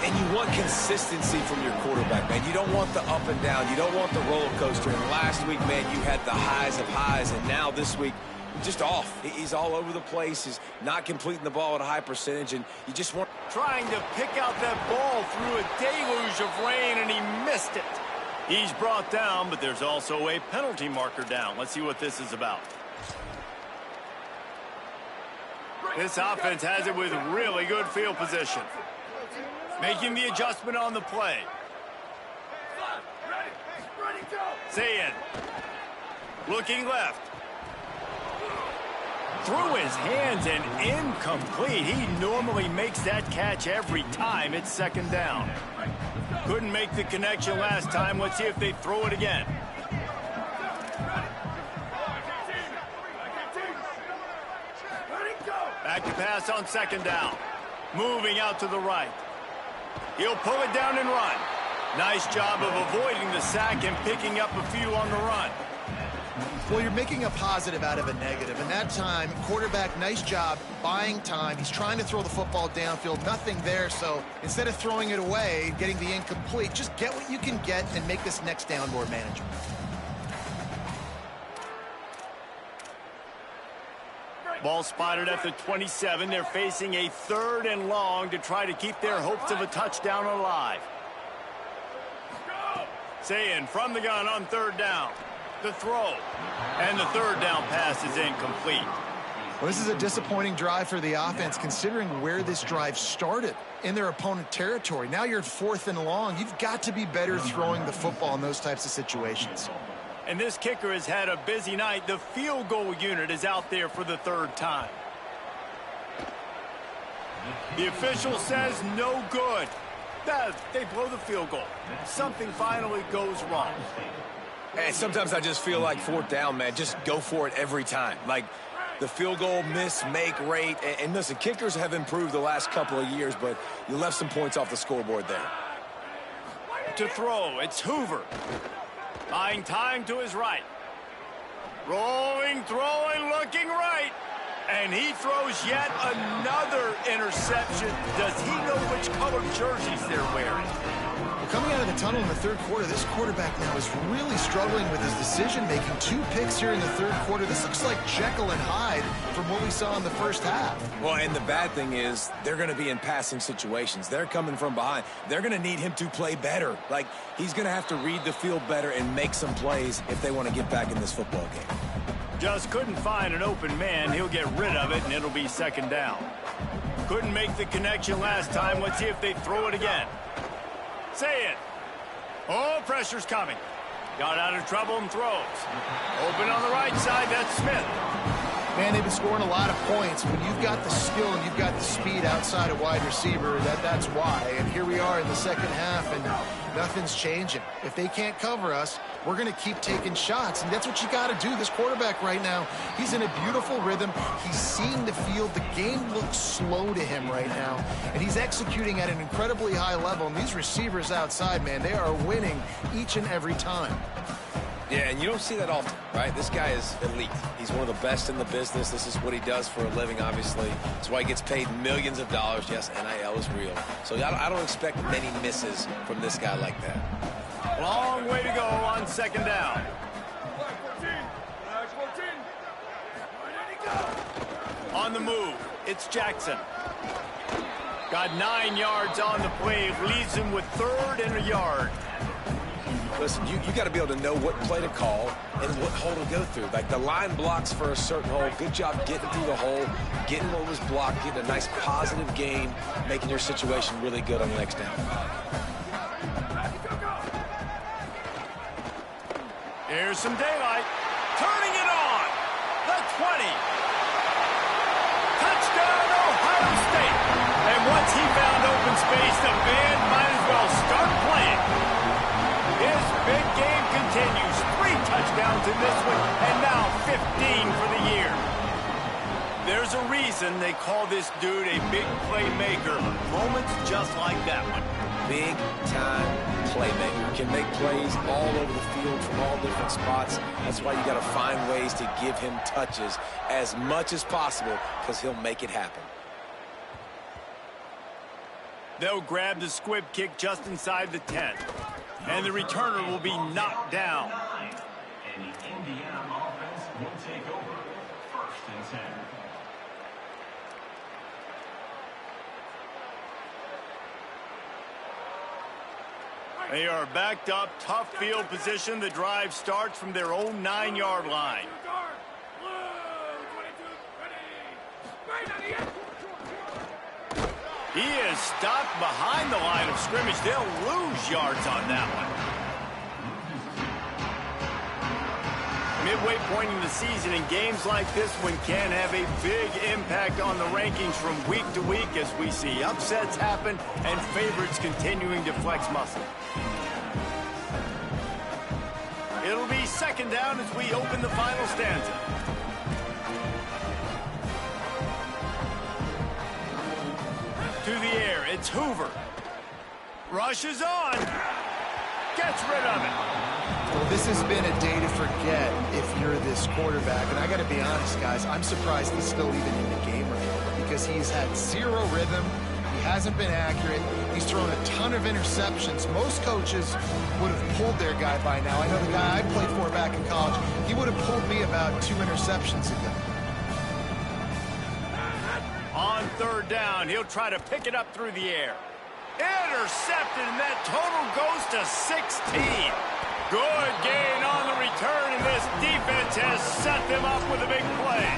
And you want consistency from your quarterback, man. You don't want the up and down. You don't want the roller coaster. And last week, man, you had the highs of highs. And now this week, just off. He's all over the place. He's not completing the ball at a high percentage. And you just want... Trying to pick out that ball through a deluge of rain, and he missed it. He's brought down, but there's also a penalty marker down. Let's see what this is about. This offense has it with really good field position. Making the adjustment on the play. Zayin. Looking left. Through his hands and incomplete. He normally makes that catch every time. It's second down. Couldn't make the connection last time. Let's see if they throw it again. Back to pass on second down. Moving out to the right. He'll pull it down and run. Nice job of avoiding the sack and picking up a few on the run. Well, you're making a positive out of a negative. And that time, quarterback, nice job buying time. He's trying to throw the football downfield. Nothing there. So instead of throwing it away, getting the incomplete, just get what you can get and make this next down more manageable. Ball spotted at the 27. They're facing a third and long to try to keep their hopes of a touchdown alive. Saying from the gun on third down. The throw. And the third down pass is incomplete. Well, this is a disappointing drive for the offense, considering where this drive started, in their opponent territory. Now you're at 4th and long. You've got to be better throwing the football in those types of situations. And this kicker has had a busy night. The field goal unit is out there for the 3rd time. The official says no good. They blow the field goal. Something finally goes wrong. And sometimes I just feel like 4th down, man. Just go for it every time. Like the field goal miss, make rate. And listen, kickers have improved the last couple of years, but you left some points off the scoreboard there. To throw, it's Hoover. Buying time to his right. Rolling, throwing, looking right. And he throws yet another interception. Does he know which colored jerseys they're wearing? Coming out of the tunnel in the 3rd quarter, this quarterback now is really struggling with his decision-making. 2 picks here in the 3rd quarter. This looks like Jekyll and Hyde from what we saw in the 1st half. Well, and the bad thing is they're going to be in passing situations. They're coming from behind. They're going to need him to play better. Like, he's going to have to read the field better and make some plays if they want to get back in this football game. Just couldn't find an open man. He'll get rid of it, and it'll be 2nd down. Couldn't make the connection last time. Let's see if they throw it again. Say it. Oh, pressure's coming. Got out of trouble and throws. Open on the right side, that's Smith. Man, they've been scoring a lot of points. When you've got the skill and you've got the speed outside of wide receiver, that's why. And here we are in the 2nd half, and nothing's changing. If they can't cover us, we're going to keep taking shots, and that's what you got to do. This quarterback right now, he's in a beautiful rhythm. He's seeing the field. The game looks slow to him right now, and he's executing at an incredibly high level. And these receivers outside, man, they are winning each and every time. Yeah, and you don't see that often, right? This guy is elite. He's one of the best in the business. This is what he does for a living, obviously. That's why he gets paid millions of dollars. Yes, NIL is real. So I don't expect many misses from this guy like that. Long way to go on 2nd down. On the move, it's Jackson. Got 9 yards on the play. Leaves him with 3rd and a yard. Listen, you got to be able to know what play to call and what hole to go through. Like the line blocks for a certain hole. Good job getting through the hole, getting what was blocked, getting a nice positive game, making your situation really good on the next down. Here's some daylight. Turning it on. The 20. Touchdown, Ohio State. And once he found open space, the band might as well start playing. His big game continues. 3 touchdowns in this one, and now 15 for the year. There's a reason they call this dude a big playmaker. Moments just like that one. Big-time playmaker. Can make plays all over the field from all different spots. That's why you got to find ways to give him touches as much as possible, because he'll make it happen. They'll grab the squib kick just inside the 10. And the returner will be knocked down. And the Indiana offense will take over 1st and 10. They are backed up, tough field position. The drive starts from their own 9-yard line. He is stopped behind the line of scrimmage. They'll lose yards on that one. Midway point in the season, and games like this one can have a big impact on the rankings from week to week as we see upsets happen and favorites continuing to flex muscle. It'll be 2nd down as we open the final stanza. To the air, it's Hoover. Rushes on. Gets rid of it. Well, this has been a day to forget if you're this quarterback. And I got to be honest, guys, I'm surprised he's still even in the game right now because he's had 0 rhythm. He hasn't been accurate. He's thrown a ton of interceptions. Most coaches would have pulled their guy by now. I know the guy I played for back in college, he would have pulled me about 2 interceptions ago. On 3rd down, he'll try to pick it up through the air. Intercepted, and that total goes to 16. Good gain on the return, and this defense has set them up with a big play.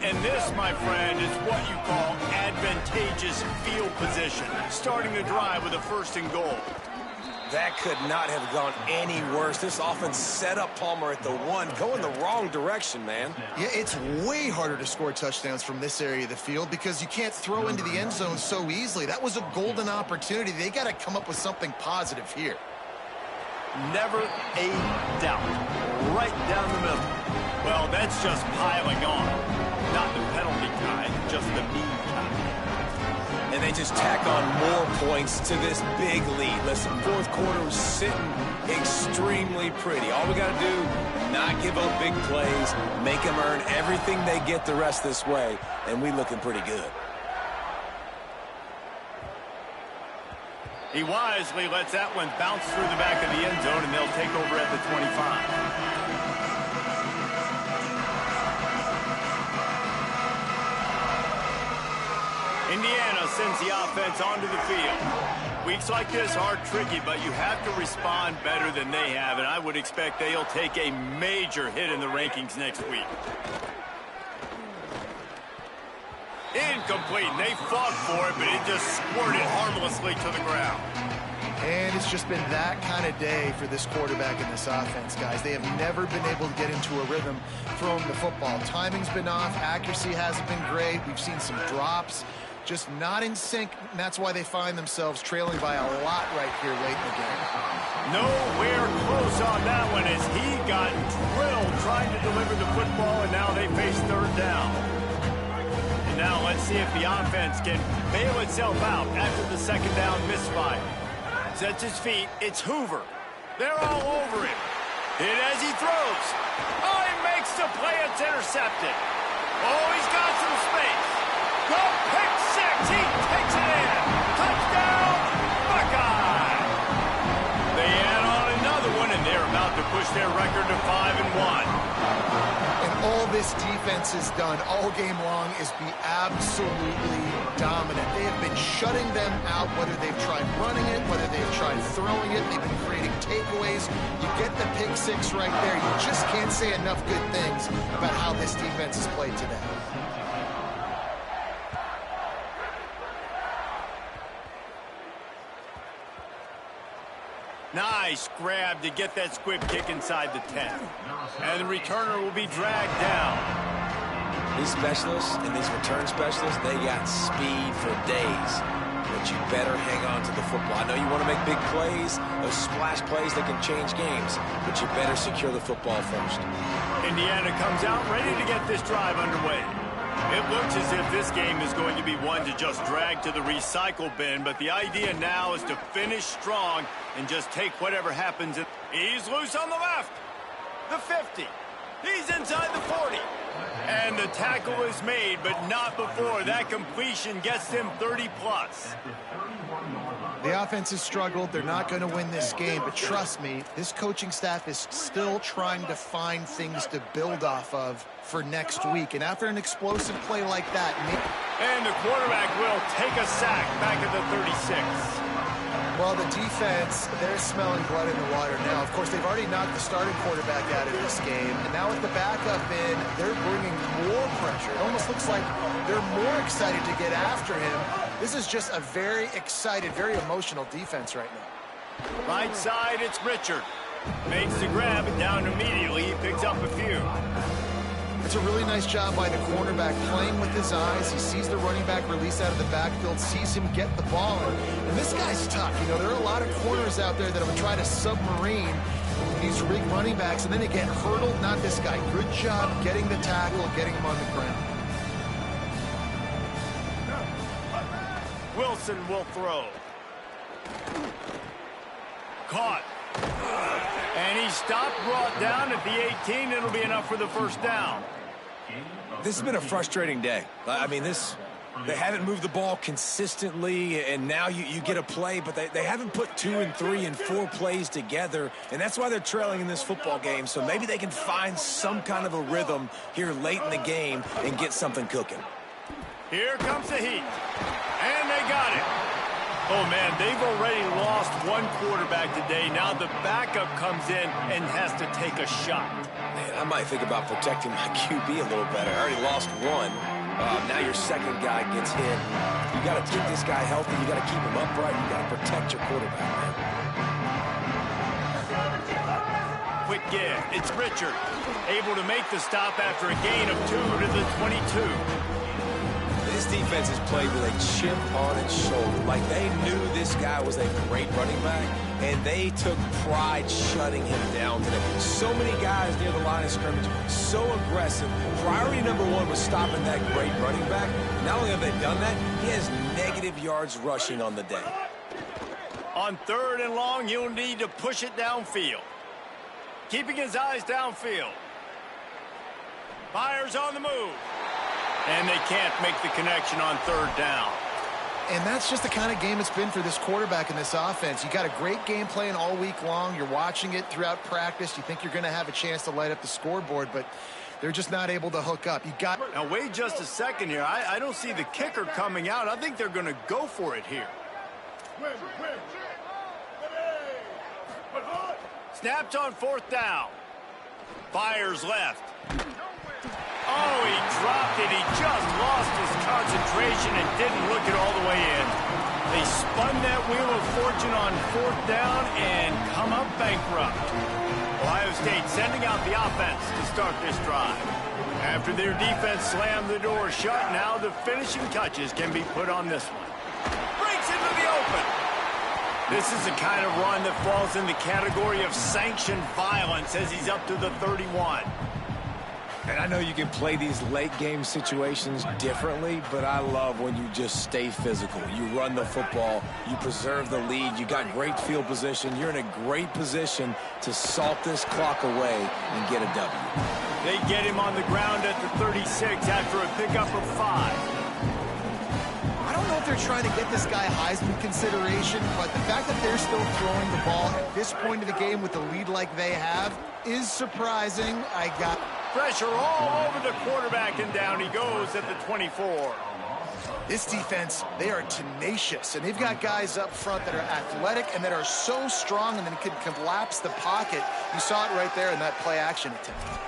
And this, my friend, is what you call advantageous field position. Starting the drive with a 1st and goal. That could not have gone any worse. This offense set up Palmer at the 1, going the wrong direction, man. Yeah, it's way harder to score touchdowns from this area of the field because you can't throw into the end zone so easily. That was a golden opportunity. They got to come up with something positive here. Never a doubt. Right down the middle. Well, that's just piling on. Not the penalty kind, just the mean kind. And they just tack on more points to this big lead. Listen, 4th quarter was sitting extremely pretty. All we got to do, not give up big plays, make them earn everything they get the rest this way, and we looking pretty good. He wisely lets that one bounce through the back of the end zone, and they'll take over at the 25. Indiana sends the offense onto the field. Weeks like this are tricky, but you have to respond better than they have, and I would expect they'll take a major hit in the rankings next week. Incomplete, and they fought for it, but it just squirted harmlessly to the ground. And it's just been that kind of day for this quarterback and this offense, guys. They have never been able to get into a rhythm throwing the football. Timing's been off. Accuracy hasn't been great. We've seen some drops. Just not in sync, and that's why they find themselves trailing by a lot right here late in the game. Nowhere close on that one as he got drilled trying to deliver the football, and now they face 3rd down. And now let's see if the offense can bail itself out after the 2nd down misfire. Sets his feet. It's Hoover. They're all over him. Hit as he throws. Oh, he makes the play. It's intercepted. Oh, he's got some space. Go pick 6. He takes it in. Touchdown, Buckeye. They add on another one, and they're about to push their record to 5-1. And all this defense has done all game long is be absolutely dominant. They have been shutting them out, whether they've tried running it, whether they've tried throwing it. They've been creating takeaways. You get the pick 6 right there. You just can't say enough good things about how this defense has played today. Nice grab to get that squib kick inside the 10. And the returner will be dragged down. These specialists and these return specialists, they got speed for days. But you better hang on to the football. I know you want to make big plays, those splash plays that can change games, but you better secure the football first. Indiana comes out ready to get this drive underway. It looks as if this game is going to be one to just drag to the recycle bin, but the idea now is to finish strong and just take whatever happens. He's loose on the left. The 50. He's inside the 40. And the tackle is made, but not before that completion gets them 30-plus. The offense has struggled. They're not going to win this game, but trust me, this coaching staff is still trying to find things to build off of for next week. And after an explosive play like that... And the quarterback will take a sack back at the 36. Well, the defense, they're smelling blood in the water now. Of course, they've already knocked the starting quarterback out of this game. And now with the backup in, they're bringing more pressure. It almost looks like they're more excited to get after him. This is just a very excited, very emotional defense right now. Right side, it's Richard. Makes the grab and down immediately. He picks up a few. It's a really nice job by the cornerback playing with his eyes. He sees the running back release out of the backfield, sees him get the ball. And this guy's tough. You know, there are a lot of corners out there that will try to submarine these big running backs, and then they get hurdled. Not this guy. Good job getting the tackle, getting him on the ground. Wilson will throw. Caught. And he stopped, brought down at the 18. It'll be enough for the 1st down. This has been a frustrating day. I mean, they haven't moved the ball consistently, and now you get a play, but they haven't put 2 and 3 and 4 plays together, and that's why they're trailing in this football game. So maybe they can find some kind of a rhythm here late in the game and get something cooking. Here comes the heat. And they got it. Oh, man, they've already lost one quarterback today. Now the backup comes in and has to take a shot. Man, I might think about protecting my QB a little better. I already lost one. Now your second guy gets hit. You got to keep this guy healthy. You got to keep him upright. You got to protect your quarterback, man. Quick give. It's Richard. Able to make the stop after a gain of 2 to the 22. This defense has played with a chip on its shoulder. Like they knew this guy was a great running back, and they took pride shutting him down today. So many guys near the line of scrimmage, so aggressive. Priority number one was stopping that great running back. Not only have they done that, he has negative yards rushing on the day. On 3rd and long, he'll need to push it downfield. Keeping his eyes downfield. Fires on the move. And they can't make the connection on 3rd down. And that's just the kind of game it's been for this quarterback in this offense. You got a great game plan all week long. You're watching it throughout practice. You think you're going to have a chance to light up the scoreboard, but they're just not able to hook up. Now, wait just a second here. I don't see the kicker coming out. I think they're going to go for it here. Snapped on 4th down. Fires left. Oh, he dropped it. He just lost his concentration and didn't look it all the way in. They spun that wheel of fortune on 4th down and come up bankrupt. Ohio State sending out the offense to start this drive. After their defense slammed the door shut, now the finishing touches can be put on this one. Breaks into the open. This is the kind of run that falls in the category of sanctioned violence as he's up to the 31. And I know you can play these late game situations differently, but I love when you just stay physical. You run the football, you preserve the lead, you got great field position. You're in a great position to salt this clock away and get a W. They get him on the ground at the 36 after a pickup of 5. I don't know if they're trying to get this guy Heisman consideration, but the fact that they're still throwing the ball at this point of the game with the lead like they have is surprising. Pressure all over the quarterback, and down he goes at the 24. This defense, they are tenacious, and they've got guys up front that are athletic and that are so strong and then can collapse the pocket. You saw it right there in that play action attempt.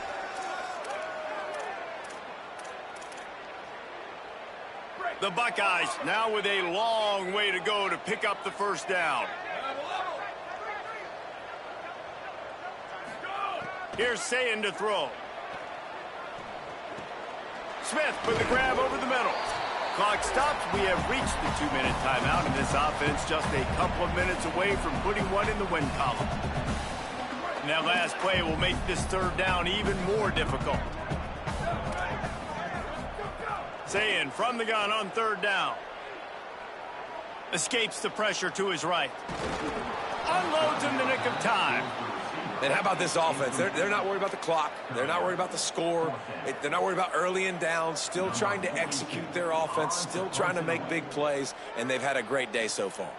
The Buckeyes now with a long way to go to pick up the 1st down. Here's Sayin to throw. Smith for the grab over the middle. Clock stops. We have reached the 2-minute timeout, and this offense just a couple of minutes away from putting one in the win column. And that last play will make this 3rd down even more difficult. Sayin from the gun on 3rd down. Escapes the pressure to his right. Unloads in the nick of time. And how about this offense? They're not worried about the clock. They're not worried about the score. They're not worried about early and down. Still trying to execute their offense. Still trying to make big plays. And they've had a great day so far.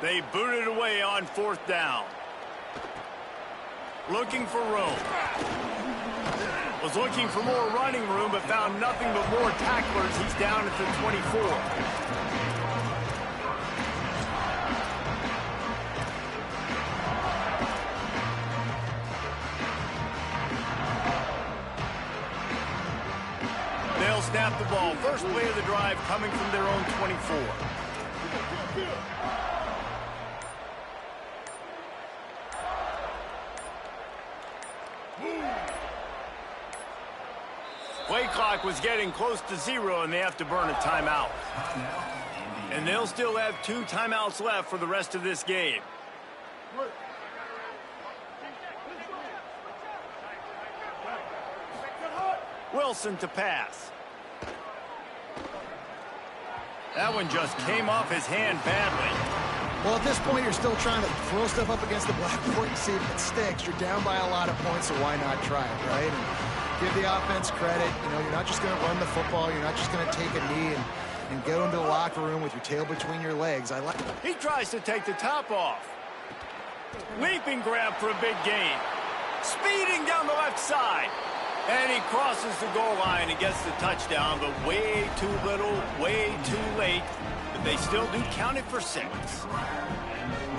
They booted away on 4th down. Looking for room. Was looking for more running room, but found nothing but more tacklers. He's down at the 24. They'll snap the ball. First play of the drive coming from their own 24. Play clock was getting close to 0, and they have to burn a timeout. And they'll still have 2 timeouts left for the rest of this game. Wilson to pass. That one just came off his hand badly. Well, at this point, you're still trying to throw stuff up against the blackboard and see if it sticks. You're down by a lot of points, so why not try it, right? And give the offense credit. You know, you're not just going to run the football. You're not just going to take a knee and go into the locker room with your tail between your legs. I like it. He tries to take the top off. Leaping grab for a big gain. Speeding down the left side. And he crosses the goal line and gets the touchdown, but way too little, way too late. But they still do count it for 6.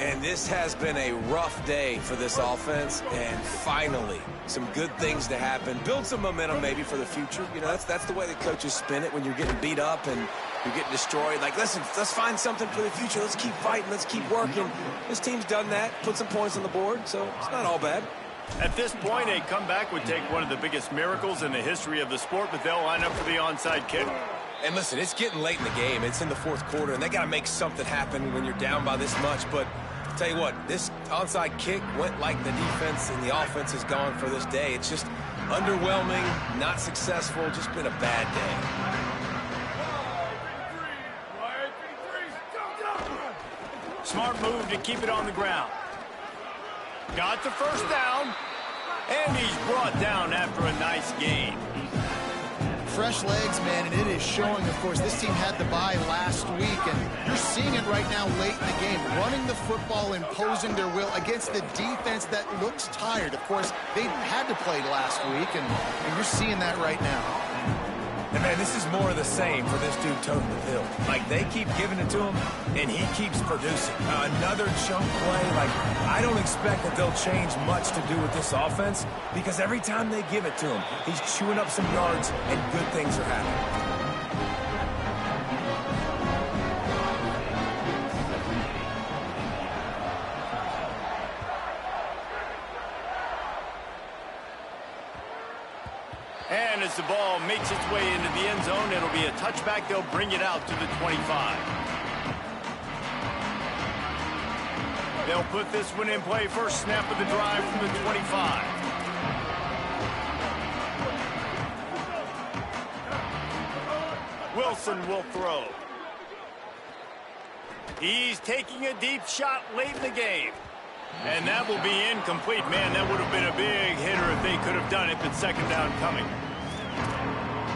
And this has been a rough day for this offense, and finally, some good things to happen. Build some momentum maybe for the future. You know, that's the way the coaches spin it when you're getting beat up and you're getting destroyed. Like, listen, let's find something for the future. Let's keep fighting. Let's keep working. This team's done that, put some points on the board, so it's not all bad. At this point, a comeback would take one of the biggest miracles in the history of the sport, but they'll line up for the onside kick. And listen, it's getting late in the game. It's in the 4th quarter, and they got to make something happen when you're down by this much. But I'll tell you what, this onside kick went like the defense and the offense has gone for this day. It's just underwhelming, not successful, just been a bad day. Smart move to keep it on the ground. Got the first down, and he's brought down after a nice gain. Fresh legs, man, and it is showing. Of course, this team had the bye last week, and you're seeing it right now late in the game. Running the football, imposing their will against the defense that looks tired. Of course, they had to play last week, and you're seeing that right now. And, man, this is more of the same for this dude toting the pill. Like, they keep giving it to him, and he keeps producing. Another chunk play. Like, I don't expect that they'll change much to do with this offense because every time they give it to him, he's chewing up some yards, and good things are happening. And as the ball makes its way into the end zone, it'll be a touchback. They'll bring it out to the 25. They'll put this one in play. First snap of the drive from the 25. Wilson will throw. He's taking a deep shot late in the game. And that will be incomplete. Man, that would have been a big hitter if they could have done it, but second down coming.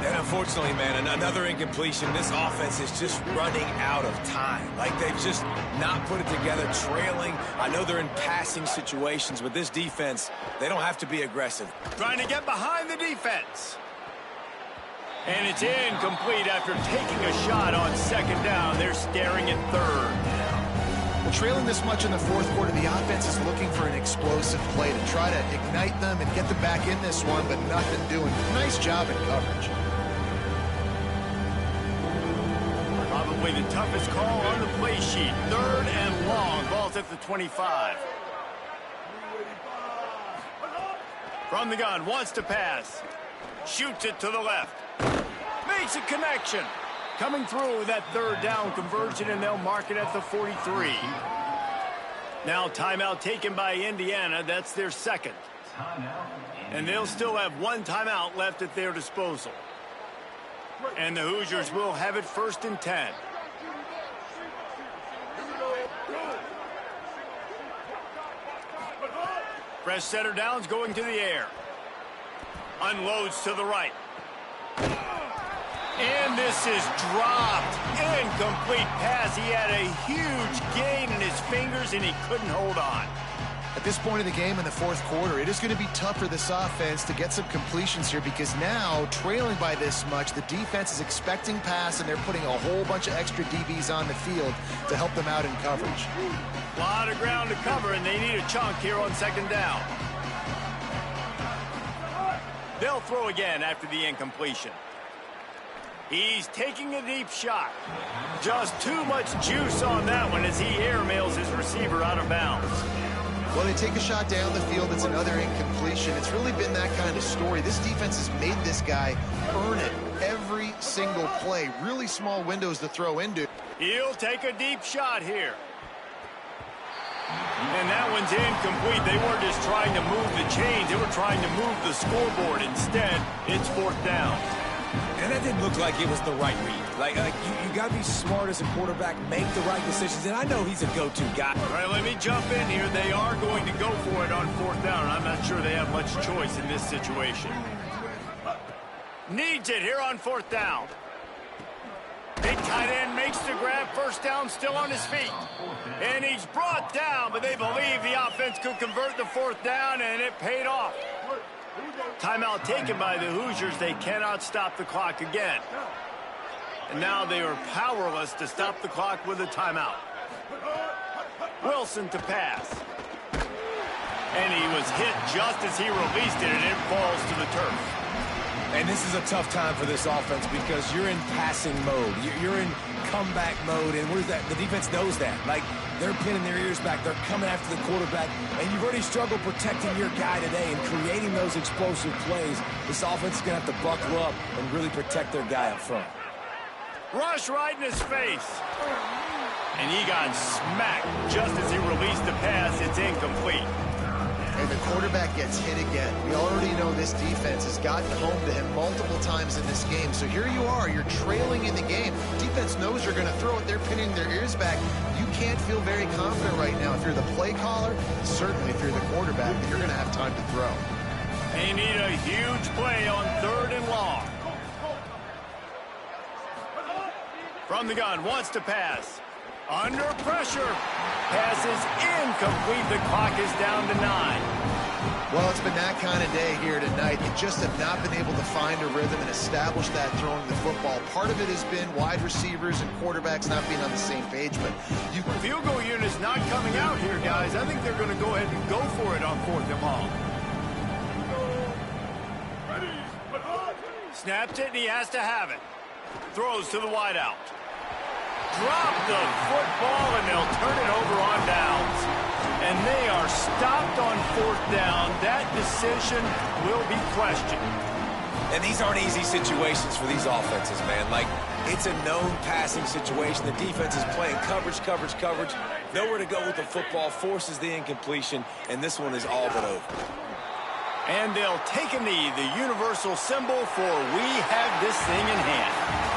And unfortunately, man, another incompletion. This offense is just running out of time. Like, they've just not put it together, trailing. I know they're in passing situations, but this defense, they don't have to be aggressive. Trying to get behind the defense. And it's incomplete after taking a shot on second down. They're staring at third. Well, trailing this much in the 4th quarter, the offense is looking for an explosive play to try to ignite them and get them back in this one, but nothing doing. Nice job in coverage. Probably the toughest call on the play sheet. 3rd and long. Ball's at the 25. From the gun, wants to pass. Shoots it to the left. Makes a connection. Coming through that 3rd down conversion, and they'll mark it at the 43. Now timeout taken by Indiana. That's their 2nd. And they'll still have 1 timeout left at their disposal. And the Hoosiers will have it 1st and 10. Fresh setter downs going to the air. Unloads to the right. And this is dropped. Incomplete pass. He had a huge gain in his fingers, and he couldn't hold on. At this point in the game in the 4th quarter, it is going to be tough for this offense to get some completions here because now, trailing by this much, the defense is expecting pass, and they're putting a whole bunch of extra DBs on the field to help them out in coverage. A lot of ground to cover, and they need a chunk here on second down. They'll throw again after the incompletion. He's taking a deep shot. Just too much juice on that one as he airmails his receiver out of bounds. Well, they take a shot down the field. It's another incompletion. It's really been that kind of story. This defense has made this guy earn it every single play. Really small windows to throw into. He'll take a deep shot here. And that one's incomplete. They weren't just trying to move the chains. They were trying to move the scoreboard. Instead, it's 4th down. And that didn't look like it was the right read. Like you got to be smart as a quarterback, make the right decisions. And I know he's a go-to guy. All right, let me jump in here. They are going to go for it on 4th down. I'm not sure they have much choice in this situation. Needs it here on 4th down. Big tight end makes the grab. First down, still on his feet. And he's brought down, but they believe the offense could convert the 4th down, and it paid off. Timeout taken by the Hoosiers. They cannot stop the clock again. And now they are powerless to stop the clock with a timeout. Wilson to pass. And he was hit just as he released it, and it falls to the turf. And this is a tough time for this offense because you're in passing mode. You're in comeback mode, and where's that? The defense knows that. Like, they're pinning their ears back. They're coming after the quarterback, and you've already struggled protecting your guy today and creating those explosive plays. This offense is going to have to buckle up and really protect their guy up front. Rush right in his face. And he got smacked just as he released the pass. It's incomplete. And the quarterback gets hit again. We already know this defense has gotten home to him multiple times in this game. So here you are, you're trailing in the game. Defense knows you're going to throw it. They're pinning their ears back. You can't feel very confident right now. If you're the play caller, certainly if you're the quarterback, you're going to have time to throw. They need a huge play on 3rd and long. From the gun, wants to pass. Under pressure. Pass is incomplete. The clock is down to 9. Well, it's been that kind of day here tonight. You just have not been able to find a rhythm and establish that throwing the football. Part of it has been wide receivers and quarterbacks not being on the same page, but you... Field goal unit's not coming out here, guys. I think they're going to go ahead and go for it on 4th and long. Snapped it, and he has to have it. Throws to the wideout. Drop the football, and they'll turn it over on downs. And they are stopped on 4th down. That decision will be questioned. And these aren't easy situations for these offenses, man. Like, it's a known passing situation. The defense is playing coverage. Nowhere to go with the football, forces the incompletion, and this one is all but over. And they'll take a knee, the universal symbol for we have this thing in hand.